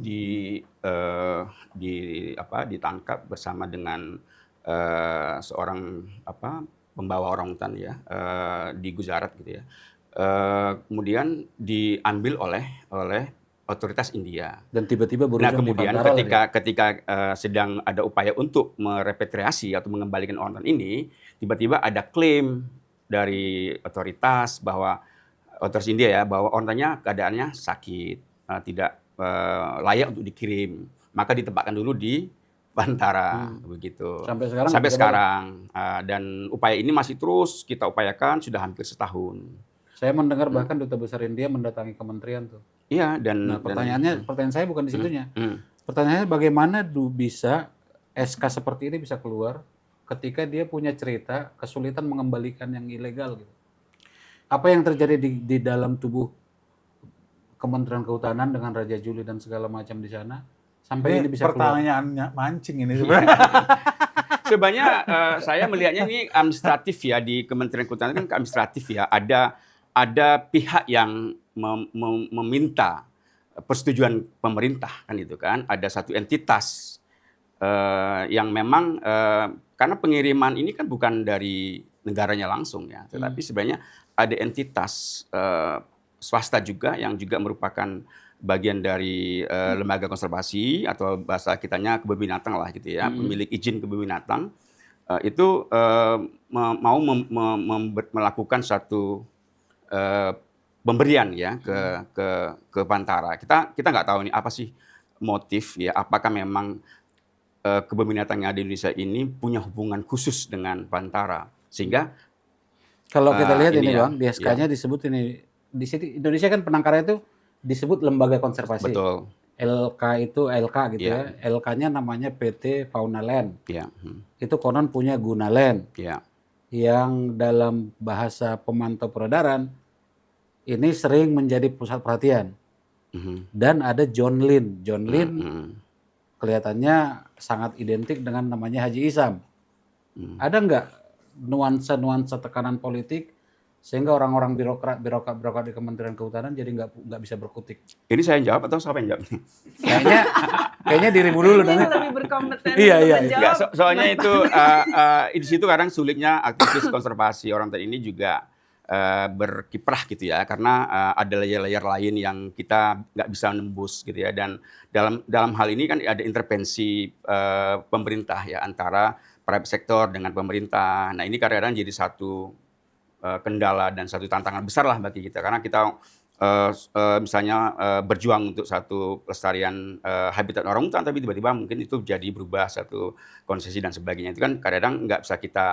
ditangkap bersama dengan seorang pembawa orangutan ya di Gujarat gitu ya. Kemudian diambil oleh otoritas India. Dan tiba-tiba berujung Nah kemudian di ketika sedang ada upaya untuk merepatriasi atau mengembalikan orangutan ini, tiba-tiba ada klaim dari otoritas bahwa otoritas India ya bahwa orangutannya keadaannya sakit, tidak layak untuk dikirim, maka ditempatkan dulu di Fantara begitu. Sampai sekarang dan upaya ini masih terus kita upayakan sudah hampir setahun. Saya mendengar bahkan Duta Besar India mendatangi kementerian tuh. Iya dan pertanyaan saya bukan di situnya. Pertanyaannya bagaimana bisa SK seperti ini bisa keluar ketika dia punya cerita kesulitan mengembalikan yang ilegal gitu. Apa yang terjadi di dalam tubuh Kementerian Kehutanan dengan Raja Juli dan segala macam di sana sampai ini bisa keluar? Pertanyaannya mancing ini sebenarnya. Sebenarnya saya melihatnya ini administratif ya, di Kementerian Kehutanan kan administratif ya. Ada pihak yang meminta persetujuan pemerintah kan itu kan. Ada satu entitas yang memang karena pengiriman ini kan bukan dari negaranya langsung ya, tetapi sebenarnya ada entitas swasta juga yang juga merupakan bagian dari lembaga konservasi atau bahasa kitanya kebun binatang lah gitu ya, pemilik izin kebun binatang itu mau melakukan satu pemberian ya ke Bantara. Kita nggak tahu ini apa sih motif ya, apakah memang kebun binatang yang ada di Indonesia ini punya hubungan khusus dengan Bantara sehingga Kalau kita lihat ini ini ya, Bang, di SK-nya disebut ini, di sini Indonesia kan penangkaran itu disebut lembaga konservasi. betul LK itu LK gitu ya, ya. LK-nya namanya PT Fauna Land. ya, Itu konon punya Guna Land ya, yang dalam bahasa pemantau peredaran ini sering menjadi pusat perhatian. Dan ada John Lin. John Lin kelihatannya sangat identik dengan namanya Haji Isam. Ada nggak nuansa-nuansa tekanan politik sehingga orang-orang birokrat di Kementerian Kehutanan jadi nggak bisa berkutik? Ini saya yang jawab atau siapa yang jawab? Kayaknya dirimu dulu Ini nanti. lebih berkompeten Iya, untuk iya. menjawab. Ya, soalnya itu di situ kadang sulitnya aktivis konservasi orang tadi ini juga berkiprah gitu ya, karena ada layer-layer lain yang kita nggak bisa nembus gitu ya, dan dalam hal ini kan ada intervensi pemerintah ya antara private sector dengan pemerintah. Nah ini kadang-kadang jadi satu kendala dan satu tantangan besar lah bagi kita, karena kita misalnya berjuang untuk satu pelestarian habitat orang hutan, tapi tiba-tiba mungkin itu jadi berubah satu konsesi dan sebagainya. Itu kan kadang-kadang nggak bisa kita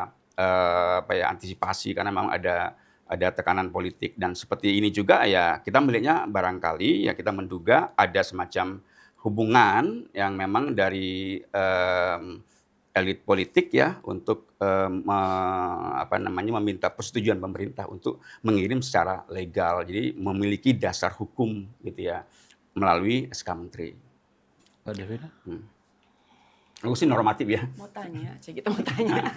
antisipasi karena memang ada tekanan politik. Dan seperti ini juga ya kita melihatnya barangkali ya kita menduga ada semacam hubungan yang memang dari elit politik ya untuk meminta persetujuan pemerintah untuk mengirim secara legal, jadi memiliki dasar hukum gitu ya melalui SK Menteri. Mbak Devina? Aku sih normatif ya. Mau tanya, kita mau tanya.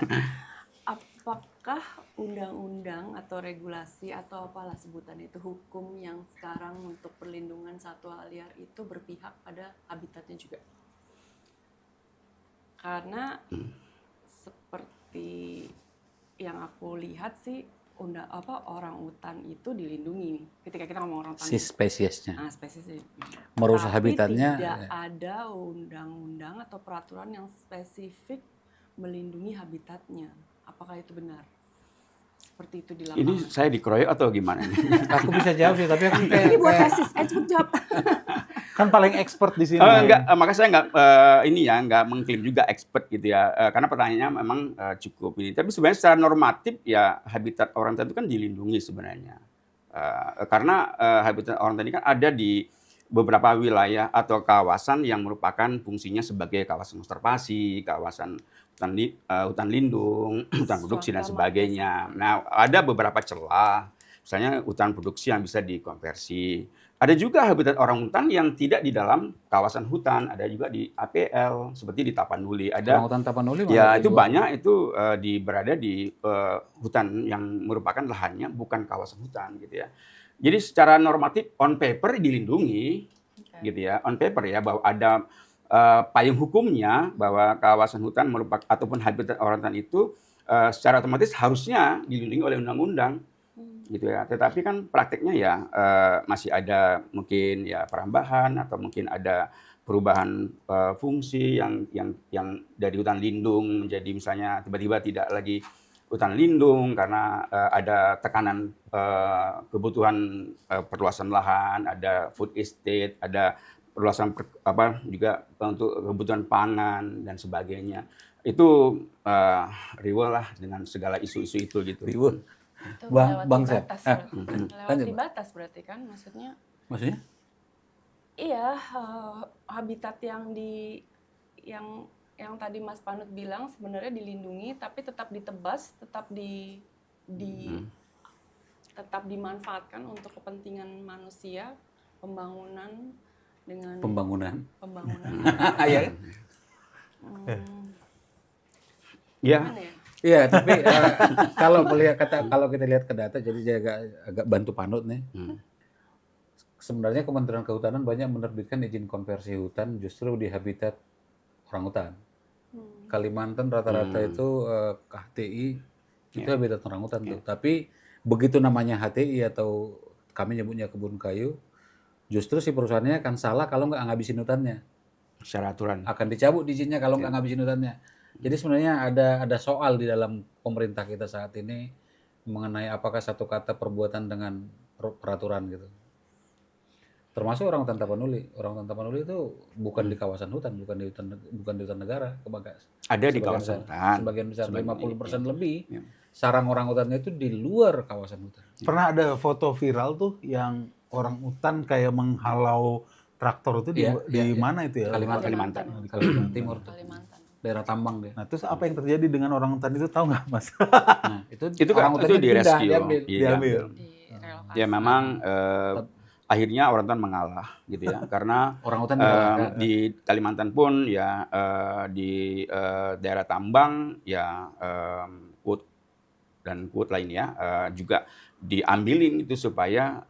Apakah undang-undang atau regulasi atau apalah sebutan itu hukum yang sekarang untuk perlindungan satwa liar itu berpihak pada habitatnya juga? Karena seperti yang aku lihat sih orang utan itu dilindungi. Ketika kita ngomong orang utan, Si spesiesnya. spesiesnya Merusak tapi habitatnya. tidak ada undang-undang atau peraturan yang spesifik melindungi habitatnya. Apakah itu benar? Seperti itu di lapangan. Ini saya dikeroyok atau gimana nih? Aku bisa jawab sih, tapi aku Ini buat kayak tesis, cepet jawab. Kan paling expert di sini. Enggak, makanya saya nggak mengklaim juga expert gitu ya, karena pertanyaannya memang cukup ini. Tapi sebenarnya secara normatif ya habitat orangutan itu kan dilindungi sebenarnya, karena habitat orangutan ini kan ada di beberapa wilayah atau kawasan yang merupakan fungsinya sebagai kawasan konservasi, kawasan hutan lindung, hutan produksi dan sebagainya. Nah, ada beberapa celah, misalnya hutan produksi yang bisa dikonversi. Ada juga habitat orangutan yang tidak di dalam kawasan hutan, ada juga di APL, seperti di Tapanuli. Ada orangutan Tapanuli. ya itu banyak itu berada di hutan yang merupakan lahannya bukan kawasan hutan gitu ya. Jadi secara normatif on paper dilindungi, gitu ya, on paper ya, bahwa ada payung hukumnya bahwa kawasan hutan merupakan ataupun habitat orangutan itu secara otomatis harusnya dilindungi oleh undang-undang. Gitu ya, tetapi kan prakteknya ya masih ada mungkin ya perambahan atau mungkin ada perubahan fungsi yang dari hutan lindung menjadi misalnya tiba-tiba tidak lagi hutan lindung karena ada tekanan kebutuhan perluasan lahan, ada food estate, ada perluasan juga untuk kebutuhan pangan dan sebagainya. Itu riweuh lah dengan segala isu-isu itu gitu. Riweuh. Itu Bang melewati Sep. batas, Lanjut, melewati batas berarti kan, maksudnya? Maksudnya? Iya, habitat yang tadi Mas Panut bilang sebenarnya dilindungi, tapi tetap ditebas, tetap tetap dimanfaatkan untuk kepentingan manusia, pembangunan dengan Pembangunan. Ya. Ya, Gimana ya? Iya, tapi kalau kita lihat ke data, jadi saya agak bantu panut nih. Sebenarnya Kementerian Kehutanan banyak menerbitkan izin konversi hutan justru di habitat orangutan. Kalimantan rata-rata itu HTI itu habitat orangutan tuh. Tapi begitu namanya HTI atau kami nyebutnya kebun kayu, justru si perusahaannya akan salah kalau nggak ngabisin hutannya. secara aturan. Akan dicabut izinnya kalau nggak ngabisin hutannya. Jadi sebenarnya ada soal di dalam pemerintah kita saat ini mengenai apakah satu kata perbuatan dengan peraturan gitu. Termasuk orangutan Tapanuli. Orangutan Tapanuli itu bukan di kawasan hutan, bukan di hutan negara, Kebagas. Ada di Sebagian kawasan besar- hutan. Sebagian besar, 50% lebih. Ya. Sarang orangutannya itu di luar kawasan hutan. Pernah ada foto viral tuh yang orang utan kayak menghalau traktor itu di mana itu ya? Kalimantan. Kalimantan. Kalimantan Timur tuh. Kalimantan. Daerah tambang dia. Nah, terus apa yang terjadi dengan orang utan itu tahu nggak, Mas? Nah, itu orangutannya di rescue, diambil. Diambil. Direlokasi. Ya memang akhirnya orangutan mengalah gitu ya, karena Orangutan dikalahkan. di Kalimantan pun ya di daerah tambang ya kut dan kut lainnya juga diambilin itu supaya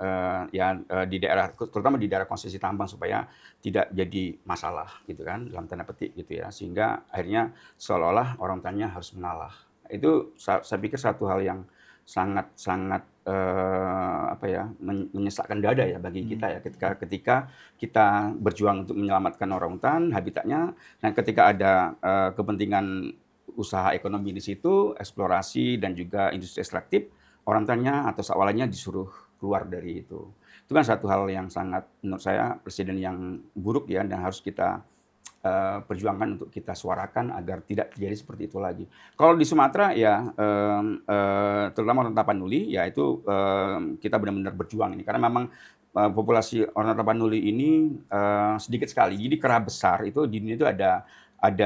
di daerah, terutama di daerah konsesi tambang, supaya tidak jadi masalah gitu kan, dalam tanda petik gitu ya, sehingga akhirnya seolah-olah orangutannya harus mengalah. Itu saya pikir satu hal yang sangat menyesakkan dada ya bagi kita ya, ketika kita berjuang untuk menyelamatkan orangutan habitatnya, dan ketika ada kepentingan usaha ekonomi di situ, eksplorasi dan juga industri ekstraktif, orangutannya atau sawalannya disuruh keluar dari itu. Itu kan satu hal yang sangat, menurut saya, presiden yang buruk ya, dan harus kita perjuangkan untuk kita suarakan agar tidak terjadi seperti itu lagi. Kalau di Sumatera ya, terutama orang Tapanuli, ya itu kita benar-benar berjuang ini, karena memang populasi orang Tapanuli ini sedikit sekali. Jadi kera besar itu di dunia itu ada 4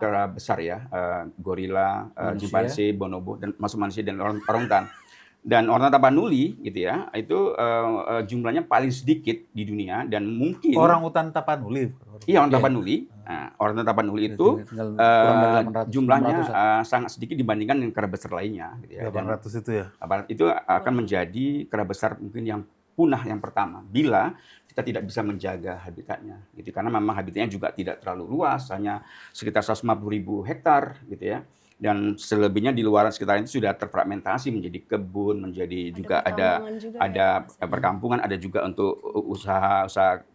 kera besar ya, gorila, cimpanse, bonobo, dan masuk manusia dan orangutan. Dan orang Tapanuli gitu ya, itu jumlahnya paling sedikit di dunia, dan mungkin Orangutan Tapanuli. iya, orang Tapanuli. Nah, orang Tapanuli itu Tinggal kurang dari 800, jumlahnya 600-an. sangat sedikit dibandingkan dengan kera besar lainnya gitu ya. Dan 800 itu ya. itu akan menjadi kera besar mungkin yang punah yang pertama bila kita tidak bisa menjaga habitatnya gitu, karena memang habitatnya juga tidak terlalu luas, hanya sekitar 150.000 hektar gitu ya, dan selebihnya di luar sekitar itu sudah terfragmentasi menjadi kebun, menjadi juga ada pertambangan juga ya, perkampungan, ada juga untuk usaha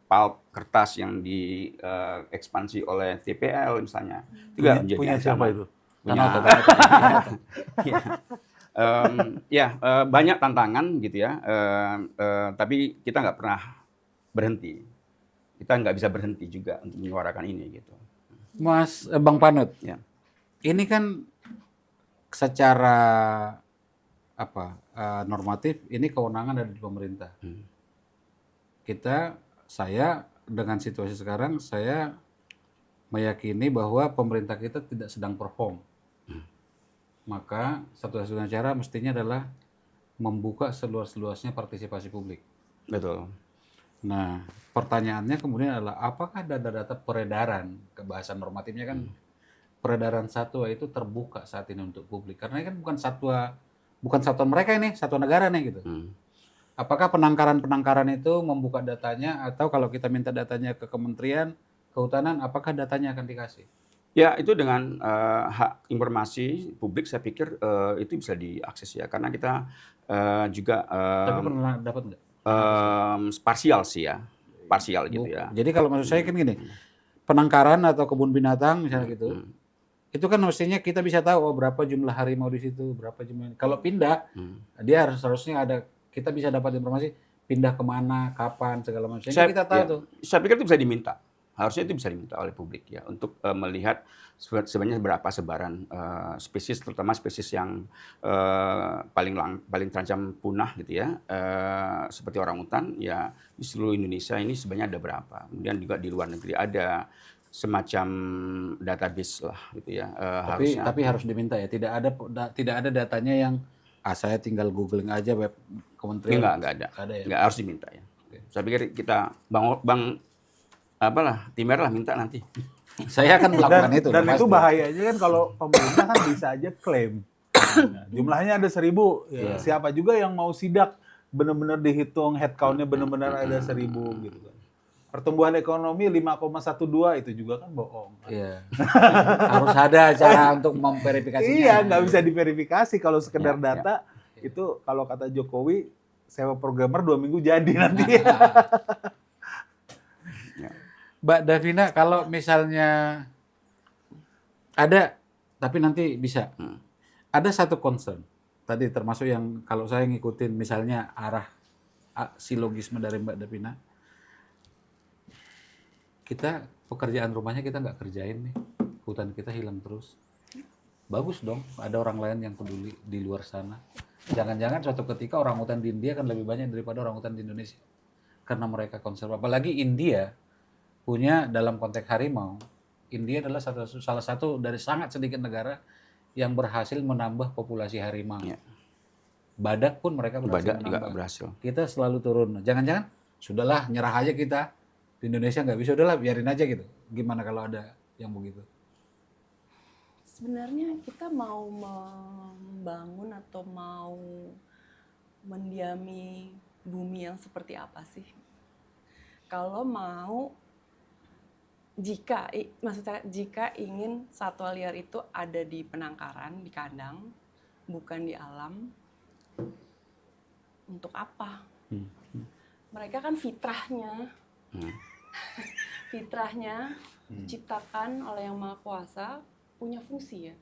pulp kertas yang diekspansi oleh TPL misalnya. Itu juga menjadi Punya siapa ancaman. itu? Punya banyak tantangan gitu ya, tapi kita nggak pernah berhenti. Kita nggak bisa berhenti juga untuk menyuarakan ini gitu. Mas Bang Panut, Ya. ini kan secara normatif ini kewenangan dari pemerintah. Saya dengan situasi sekarang, saya meyakini bahwa pemerintah kita tidak sedang perform. Maka satu-satunya cara mestinya adalah membuka seluas-luasnya partisipasi publik. Betul. Nah, pertanyaannya kemudian adalah apakah data-data peredaran, kebahasan normatifnya kan peredaran satwa itu terbuka saat ini untuk publik, karena ini kan bukan satwa mereka ini, satwa negara nih gitu. Apakah penangkaran itu membuka datanya, atau kalau kita minta datanya ke Kementerian Kehutanan, apakah datanya akan dikasih? Ya, itu dengan hak informasi publik, saya pikir itu bisa diakses ya, karena kita juga Tapi pernah dapat nggak? parsial sih ya, parsial gitu ya. Jadi kalau maksud saya kan gini, penangkaran atau kebun binatang misalnya gitu, itu kan mestinya kita bisa tahu berapa jumlah harimau di situ, berapa jumlah. Kalau pindah, dia harusnya ada, kita bisa dapat informasi pindah kemana, kapan, segala macam. Kita tahu tuh. Saya pikir itu bisa diminta. Harusnya itu bisa diminta oleh publik ya, untuk melihat sebenarnya berapa sebaran spesies, terutama spesies yang paling terancam punah gitu ya, seperti orangutan ya, di seluruh Indonesia ini sebenarnya ada berapa. Kemudian juga di luar negeri ada semacam database lah gitu ya. Tapi harus diminta ya, tidak ada datanya yang saya tinggal googling aja web kementerian. Nggak ada. Nggak ada ya? Nggak harus diminta ya. Saya pikir kita bang Timer lah minta nanti. Saya akan melakukan itu. Dan udah itu pasti. bahayanya kan kalau pemerintah kan bisa aja klaim. Nah, jumlahnya ada 1.000, ya, siapa juga yang mau sidak benar-benar dihitung headcount-nya benar-benar ada 1.000 gitu kan. Pertumbuhan ekonomi 5,12 itu juga kan bohong. Iya. Harus ada cara untuk memverifikasinya. Iya, nggak bisa diverifikasi kalau sekedar data. Itu kalau kata Jokowi, sewa programmer 2 minggu jadi nanti. Mbak Davina, kalau misalnya ada, tapi nanti bisa. Ada satu concern. Tadi termasuk yang kalau saya ngikutin misalnya arah silogisme dari Mbak Davina. Kita pekerjaan rumahnya kita nggak kerjain nih. Hutan kita hilang terus. Bagus dong, ada orang lain yang peduli di luar sana. Jangan-jangan suatu ketika orang hutan di India kan lebih banyak daripada orang hutan di Indonesia. Karena mereka konservasi. Apalagi India punya dalam konteks harimau, India adalah salah satu dari sangat sedikit negara yang berhasil menambah populasi harimau. Ya. Badak pun mereka berhasil Badak juga menambah. berhasil. Kita selalu turun. Jangan-jangan sudahlah nyerah aja kita. Di Indonesia nggak bisa, udahlah biarin aja gitu. Gimana kalau ada yang begitu? Sebenarnya kita mau membangun atau mau mendiami bumi yang seperti apa sih? Kalau mau, jika ingin satwa liar itu ada di penangkaran, di kandang, bukan di alam, untuk apa? Mereka kan fitrahnya diciptakan oleh Yang Maha Kuasa, punya fungsi ya,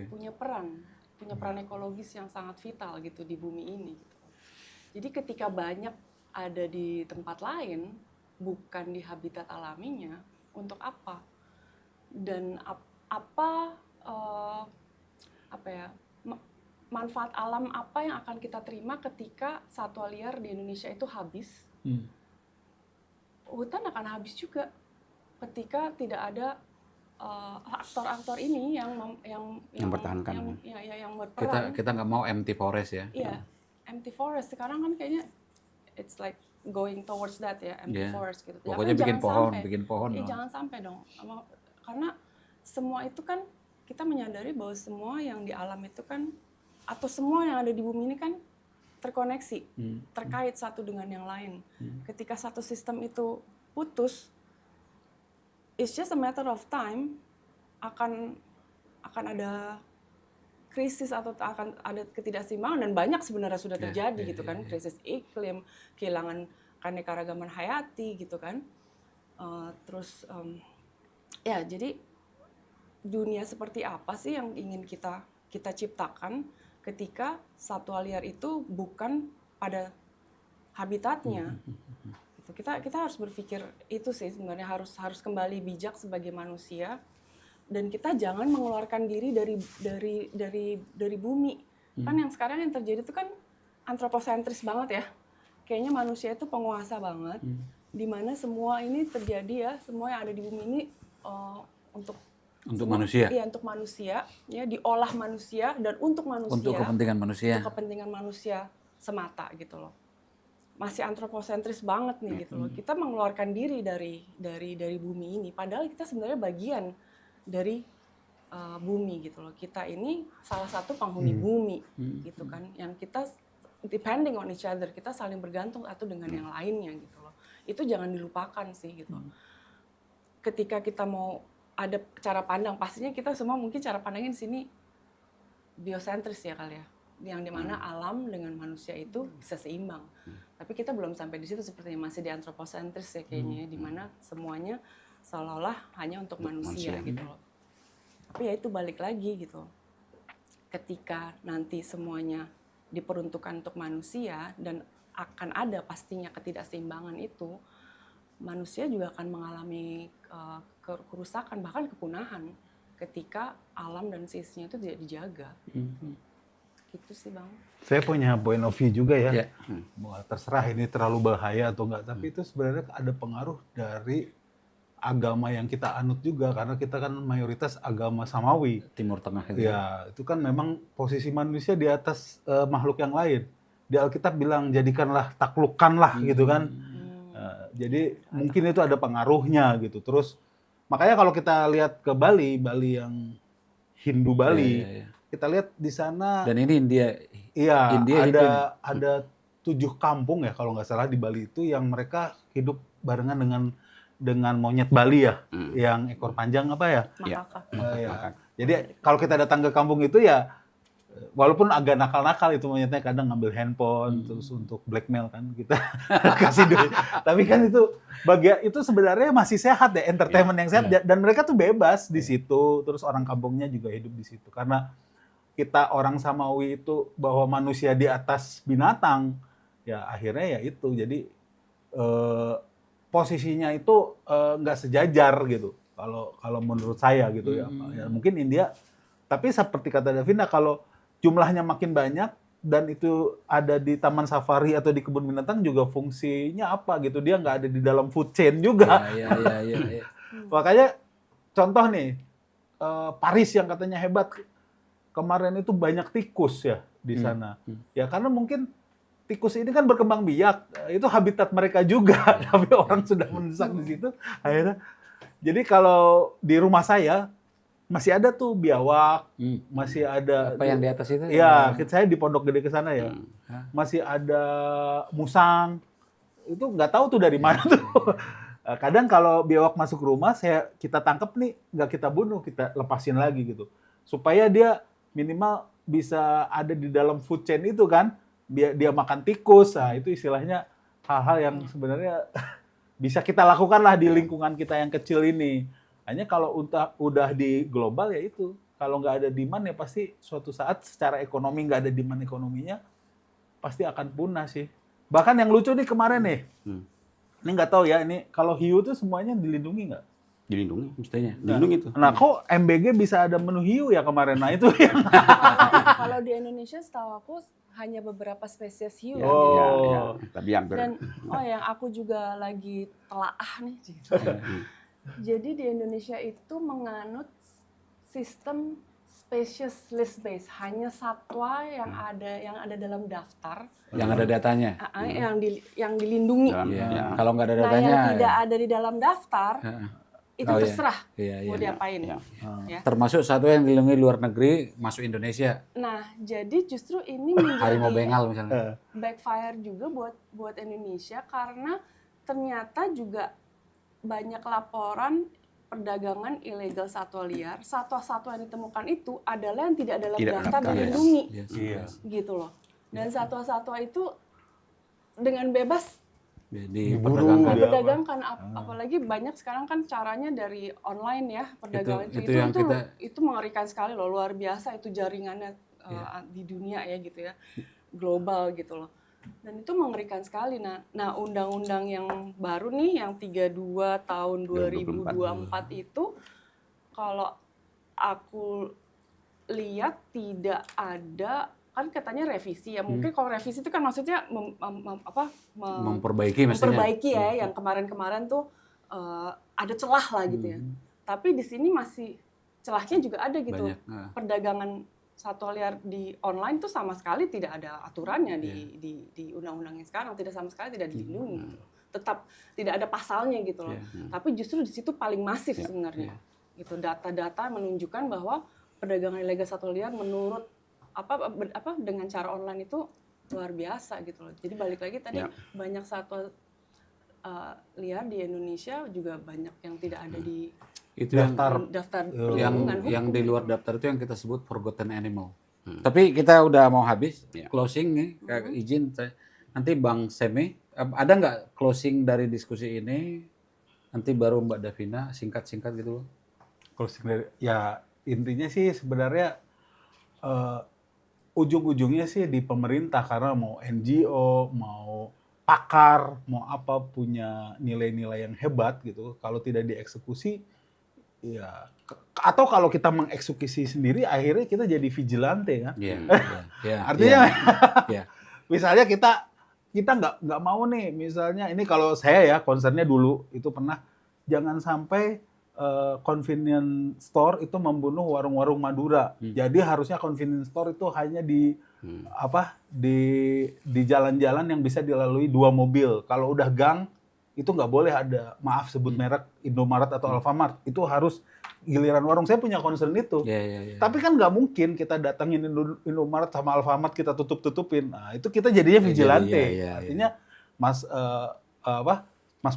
punya peran ekologis yang sangat vital gitu di bumi ini. Gitu. Jadi ketika banyak ada di tempat lain, bukan di habitat alaminya, untuk apa? Dan manfaat alam apa yang akan kita terima ketika satwa liar di Indonesia itu habis? Hutan akan habis juga ketika tidak ada aktor-aktor ini yang mempertahankan. yang berperan. Kita nggak mau empty forest ya. Iya, empty forest sekarang kan kayaknya it's like going towards that ya, empty forest gitu. Pokoknya bikin pohon. Jangan sampai dong. Karena semua itu kan kita menyadari bahwa semua yang di alam itu kan atau semua yang ada di bumi ini kan terkoneksi, terkait satu dengan yang lain. Ketika satu sistem itu putus, it's just a matter of time akan ada krisis atau akan ada ketidakseimbangan, dan banyak sebenarnya sudah terjadi gitu kan, krisis iklim, kehilangan keanekaragaman hayati gitu kan. Jadi dunia seperti apa sih yang ingin kita ciptakan ketika satwa liar itu bukan pada habitatnya? Kita harus berpikir itu sih sebenarnya, harus kembali bijak sebagai manusia, dan kita jangan mengeluarkan diri dari bumi. Kan yang sekarang yang terjadi itu kan antroposentris banget ya. Kayaknya manusia itu penguasa banget, di mana semua ini terjadi ya, semua yang ada di bumi ini untuk manusia. Iya, untuk manusia, ya, diolah manusia dan untuk manusia. Untuk kepentingan manusia. Untuk kepentingan manusia semata gitu loh. Masih antroposentris banget nih gitu loh. Kita mengeluarkan diri dari bumi ini, padahal kita sebenarnya bagian dari bumi gitu loh. Kita ini salah satu penghuni bumi gitu kan, yang kita depending on each other, kita saling bergantung satu dengan yang lainnya gitu loh. Itu jangan dilupakan sih gitu. Ketika kita mau ada cara pandang, pastinya kita semua mungkin cara pandangnya di sini biosentris ya kali ya, yang dimana alam dengan manusia itu bisa seimbang. Tapi kita belum sampai di situ, sepertinya masih di antroposentris ya kayaknya, di mana semuanya seolah-olah hanya untuk manusia gitu loh. Tapi ya itu balik lagi gitu. Ketika nanti semuanya diperuntukkan untuk manusia dan akan ada pastinya ketidakseimbangan itu, manusia juga akan mengalami kerusakan, bahkan kepunahan ketika alam dan sisinya itu tidak dijaga. Gitu sih Bang. Saya punya point of view juga ya. Yeah. Terserah ini terlalu bahaya atau enggak, tapi itu sebenarnya ada pengaruh dari agama yang kita anut juga, karena kita kan mayoritas agama Samawi. Timur Tengah itu. Ya, itu kan memang posisi manusia di atas makhluk yang lain. Di Alkitab bilang jadikanlah, taklukkanlah gitu kan. Jadi mungkin itu ada pengaruhnya gitu. Terus makanya kalau kita lihat ke Bali yang Hindu Bali, Iya. kita lihat di sana. Dan ini India. Iya, India ada 7 kampung ya kalau nggak salah di Bali itu yang mereka hidup barengan dengan monyet Bali ya, yang ekor panjang apa ya? Makaka. Ya. Jadi kalau kita datang ke kampung itu ya, walaupun agak nakal-nakal itu monyetnya, kadang ngambil handphone terus untuk blackmail kan kita kasih duit. Tapi kan itu itu sebenarnya masih sehat ya, entertainment yang sehat, dan mereka tuh bebas di situ. Terus orang kampungnya juga hidup di situ karena kita orang Samawi itu bahwa manusia di atas binatang, ya akhirnya ya itu. Jadi posisinya itu nggak sejajar gitu kalau menurut saya gitu ya. Ya mungkin India, tapi seperti kata Davina, kalau jumlahnya makin banyak dan itu ada di taman safari atau di kebun binatang juga fungsinya apa gitu, dia nggak ada di dalam food chain juga. Iya. Makanya contoh nih, Paris yang katanya hebat, kemarin itu banyak tikus ya di sana. Ya karena mungkin tikus ini kan berkembang biak, itu habitat mereka juga, tapi orang sudah mendesak di situ. Akhirnya, jadi kalau di rumah saya masih ada tuh biawak, masih ada. Apa yang di atas itu? Iya, saya di Pondok Gede ke sana ya, masih ada musang. Itu nggak tahu tuh dari mana tuh. Kadang kalau biawak masuk rumah, kita tangkap nih, nggak kita bunuh, kita lepasin lagi gitu, supaya dia minimal bisa ada di dalam food chain itu kan. Dia makan tikus, nah itu istilahnya hal-hal yang sebenarnya bisa kita lakukan lah di lingkungan kita yang kecil ini. Hanya kalau udah di global ya itu, kalau nggak ada demand ya pasti suatu saat secara ekonomi nggak ada demand ekonominya, pasti akan punah sih. Bahkan yang lucu nih kemarin nih, ini nggak tahu ya, ini kalau hiu tuh semuanya dilindungi nggak? Dilindungi, Mestinya. dilindungi itu. Nah kok MBG bisa ada menu hiu ya kemarin? Nah itu yang Kalau di Indonesia setahu aku hanya beberapa spesies hiu. Oh. Tapi hampir. Dan yang aku juga lagi telaah nih. Jadi di Indonesia itu menganut sistem species list base, hanya satwa yang ada dalam daftar, Yang ada datanya. yang dilindungi. Iya. Kalau nggak ada Nah, datanya. yang tidak ada di dalam daftar itu Oh, iya. terserah Iya. mau diapain. Iya. Ya. Termasuk satu yang dilindungi luar negeri masuk Indonesia. Nah, jadi justru ini Harimau menjadi bengal misalnya. backfire juga buat Indonesia, karena ternyata juga banyak laporan perdagangan ilegal satwa liar. Satwa-satwa yang ditemukan itu adalah yang tidak dalam Tidak daftar daftar, dilindungi, Iya. gitu loh. Dan satwa-satwa itu dengan bebas Diburu. diperdagangkan, apalagi banyak sekarang kan caranya dari online ya perdagangan Itu yang itu mengerikan sekali loh, luar biasa itu jaringannya di dunia ya gitu ya, global gitu loh, dan itu mengerikan sekali. Nah undang-undang yang baru nih yang 32 tahun 2024 itu kalau aku lihat tidak ada, kan katanya revisi ya, mungkin kalau revisi itu kan maksudnya memperbaiki mestinya. memperbaiki ya, yang kemarin-kemarin tuh ada celah lah gitu ya. Tapi di sini masih celahnya juga ada gitu. Banyak. Perdagangan satwa liar di online tuh sama sekali tidak ada aturannya di undang-undang yang sekarang, tidak sama sekali tidak dilindungi. Tetap tidak ada pasalnya gitu loh. Tapi justru di situ paling masif sebenarnya. Gitu, data-data menunjukkan bahwa perdagangan ilegal satwa liar menurut dengan cara online itu luar biasa gitu loh. Jadi balik lagi tadi banyak satwa liar di Indonesia juga banyak yang tidak ada di Itu daftar perlindungan yang hukum. di luar daftar itu yang kita sebut forgotten animal. Tapi kita udah mau habis, closing nih, izin saya. Nanti Bang Semi, ada nggak closing dari diskusi ini? Nanti baru Mbak Davina, singkat-singkat gitu. Closing dari, ya intinya sih sebenarnya ujung-ujungnya sih di pemerintah, karena mau NGO, mau pakar, mau apa, punya nilai-nilai yang hebat gitu. Kalau tidak dieksekusi, ya atau kalau kita mengeksekusi sendiri, akhirnya kita jadi vigilante kan. Artinya, misalnya kita nggak mau nih, misalnya ini kalau saya ya concernnya dulu itu pernah jangan sampai convenience store itu membunuh warung-warung Madura. Jadi harusnya convenience store itu hanya di di jalan-jalan yang bisa dilalui 2 mobil. Kalau udah gang itu nggak boleh ada, maaf sebut merek, Indomaret atau Alfamart. Itu harus giliran warung. Saya punya concern itu. Tapi kan nggak mungkin kita datangin Indomaret sama Alfamart kita tutup-tutupin. Nah, itu kita jadinya vigilante. Artinya Mas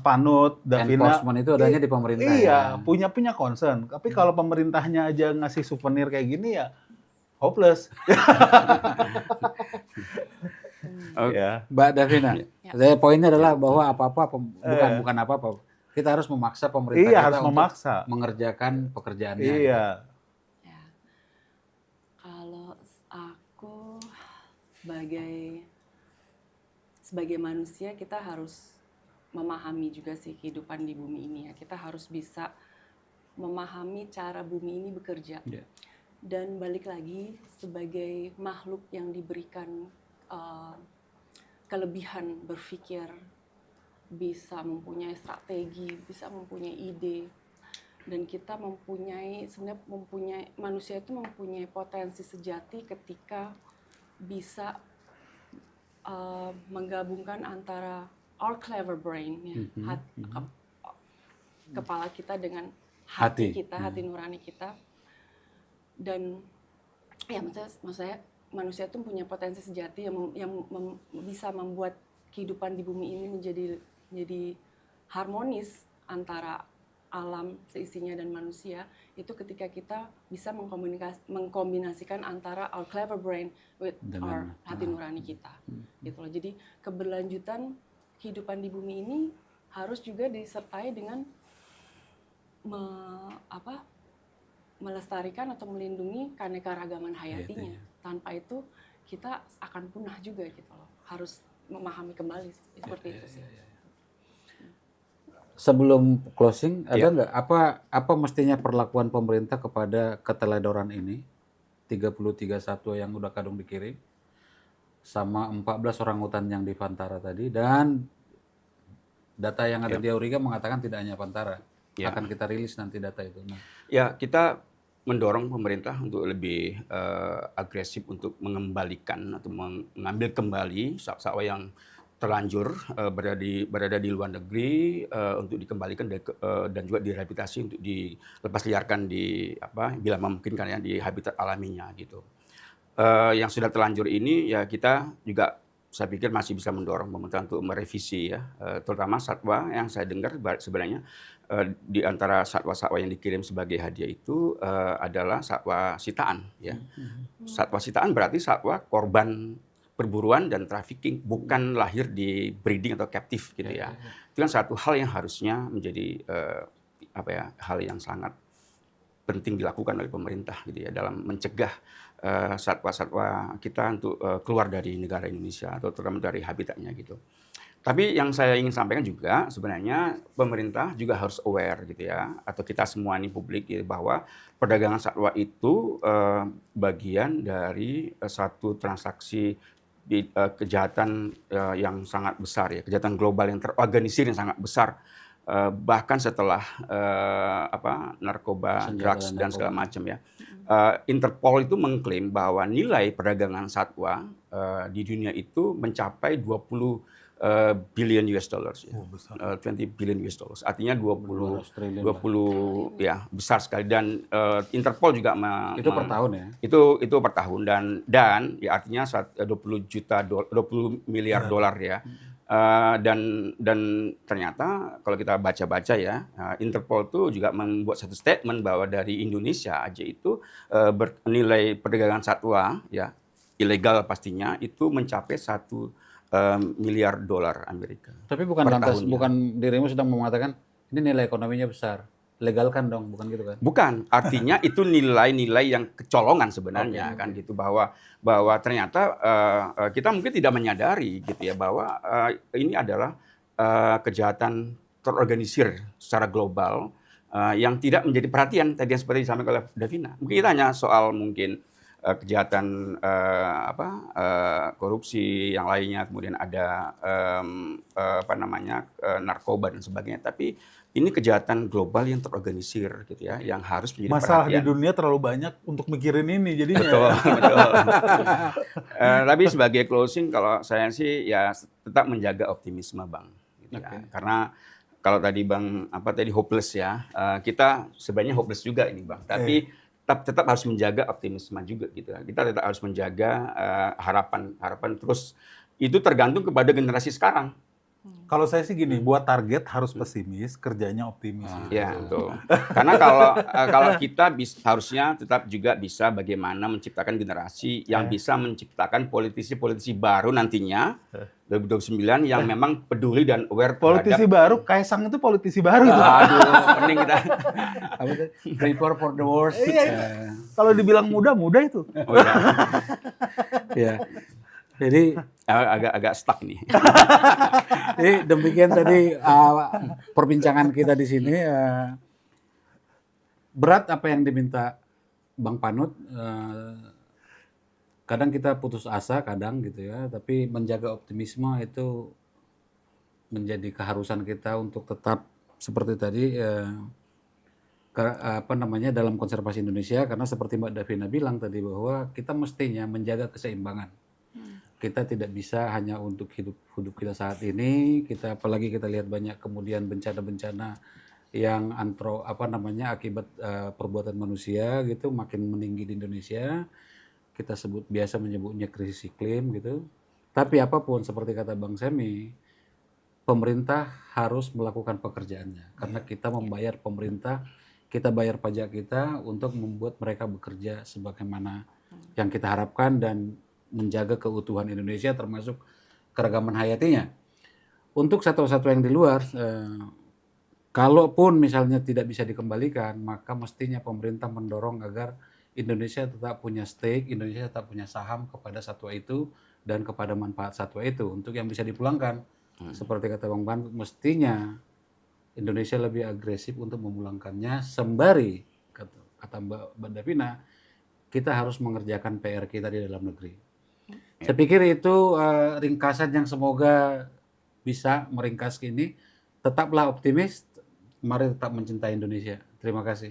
Panut, Davina, enforcement itu adanya di pemerintah. Iya, punya concern. Tapi kalau pemerintahnya aja ngasih souvenir kayak gini ya hopeless. Mbak Davina, saya poinnya adalah bahwa bukan apa-apa. Kita harus memaksa pemerintah kita harus memaksa mengerjakan pekerjaannya. Iya. Ya. Kalau aku sebagai manusia kita harus memahami juga sih kehidupan di bumi ini ya. Kita harus bisa memahami cara bumi ini bekerja. Dan balik lagi sebagai makhluk yang diberikan kelebihan berpikir, bisa mempunyai strategi, bisa mempunyai ide, dan kita manusia itu mempunyai potensi sejati ketika bisa menggabungkan antara our clever brain, kepala kita dengan hati kita, hati nurani kita, dan ya maksud saya manusia itu punya potensi sejati yang bisa membuat kehidupan di bumi ini menjadi harmonis antara alam seisinya dan manusia, itu ketika kita bisa mengkombinasikan antara our clever brain with our hati nurani kita, gitu loh. Jadi keberlanjutan kehidupan di bumi ini harus juga disertai dengan melestarikan atau melindungi keanekaragaman hayatinya. Tanpa itu kita akan punah juga, gitu loh. Harus memahami kembali seperti itu sih. Sebelum closing, ada nggak apa mestinya perlakuan pemerintah kepada keteledoran ini, 33 satwa yang udah kadung dikirim, sama 14 orangutan yang di Vantara tadi, dan data yang ada di Auriga mengatakan tidak hanya Vantara. Akan kita rilis nanti data itu. Ya, kita mendorong pemerintah untuk lebih agresif untuk mengembalikan atau mengambil kembali satwa yang terlanjur berada di luar negeri untuk dikembalikan dan juga direhabilitasi untuk dilepas liarkan bila memungkinkan ya di habitat alaminya gitu. Yang sudah terlanjur ini ya kita juga saya pikir masih bisa mendorong pemerintah untuk merevisi ya, terutama satwa yang saya dengar sebenarnya di antara satwa-satwa yang dikirim sebagai hadiah itu adalah satwa sitaan ya. Satwa sitaan berarti satwa korban perburuan dan trafficking, bukan lahir di breeding atau captive gitu ya. Itu kan satu hal yang harusnya menjadi hal yang sangat penting dilakukan oleh pemerintah gitu ya dalam mencegah satwa-satwa kita untuk keluar dari negara Indonesia atau terutama dari habitatnya gitu. Tapi yang saya ingin sampaikan juga sebenarnya pemerintah juga harus aware gitu ya, atau kita semua ini publik gitu, bahwa perdagangan satwa itu bagian dari satu transaksi kejahatan yang sangat besar ya, kejahatan global yang terorganisir yang sangat besar, bahkan setelah narkoba, drugs dan segala macam ya. Interpol itu mengklaim bahwa nilai perdagangan satwa di dunia itu mencapai 20 billion US dollars ya. 20 billion US dollars. Artinya 20 ya, besar sekali, dan Interpol juga itu per tahun ya. Itu per tahun, dan ya artinya 20 miliar dolar ya. Dan ternyata kalau kita baca-baca ya, Interpol itu juga membuat satu statement bahwa dari Indonesia aja itu nilai perdagangan satwa ya, ilegal pastinya, itu mencapai 1 miliar dolar Amerika. Tapi bukan dirimu sedang mengatakan ini nilai ekonominya besar, legalkan dong, bukan gitu kan? Bukan, artinya itu nilai-nilai yang kecolongan sebenarnya kan gitu, bahwa ternyata kita mungkin tidak menyadari gitu ya bahwa ini adalah kejahatan terorganisir secara global yang tidak menjadi perhatian tadi yang seperti disampaikan oleh Davina. Mungkin kita hanya soal mungkin kejahatan korupsi yang lainnya, kemudian ada narkoba dan sebagainya. Tapi ini kejahatan global yang terorganisir gitu ya, yang harus menjadi Masalah di perhatian. dunia terlalu banyak untuk mikirin ini jadinya. Betul, betul. Tapi sebagai closing, kalau saya sih ya tetap menjaga optimisme, Bang. Gitu ya. Karena kalau tadi Bang hopeless ya, kita sebenarnya hopeless juga ini, Bang. Tapi tetap harus menjaga optimisme juga gitu ya. Kita tetap harus menjaga harapan terus. Itu tergantung kepada generasi sekarang. Kalau saya sih gini, buat target harus pesimis, kerjanya optimis. Ya, betul. Karena kalau kita harusnya tetap juga bisa bagaimana menciptakan generasi yang bisa menciptakan politisi-politisi baru nantinya 2029 yang memang peduli dan aware Politisi baru, Kaisang itu politisi baru tuh. Aduh, mending kita. Prepare for the worst. Kalau dibilang muda itu. Oh, ya. Ya. Jadi agak stuck nih. Jadi demikian tadi perbincangan kita di sini. Berat apa yang diminta Bang Panut. Kadang kita putus asa, kadang gitu ya. Tapi menjaga optimisme itu menjadi keharusan kita untuk tetap seperti tadi dalam konservasi Indonesia. Karena seperti Mbak Davina bilang tadi bahwa kita mestinya menjaga keseimbangan. Kita tidak bisa hanya untuk hidup kita saat ini, apalagi kita lihat banyak kemudian bencana-bencana yang akibat perbuatan manusia gitu makin meninggi di Indonesia. Kita biasa menyebutnya krisis iklim gitu. Tapi apapun seperti kata Bang Semi, pemerintah harus melakukan pekerjaannya karena kita membayar pemerintah, kita bayar pajak kita untuk membuat mereka bekerja sebagaimana yang kita harapkan dan menjaga keutuhan Indonesia termasuk keragaman hayatinya. Untuk satwa-satwa yang di luar, kalaupun misalnya tidak bisa dikembalikan, maka mestinya pemerintah mendorong agar Indonesia tetap punya stake, Indonesia tetap punya saham kepada satwa itu dan kepada manfaat satwa itu untuk yang bisa dipulangkan. Seperti kata Bang Ban, mestinya Indonesia lebih agresif untuk memulangkannya sembari kata Mbak Davina, kita harus mengerjakan PR kita di dalam negeri. Saya pikir itu ringkasan yang semoga bisa meringkas ini. Tetaplah optimis, mari tetap mencintai Indonesia. Terima kasih.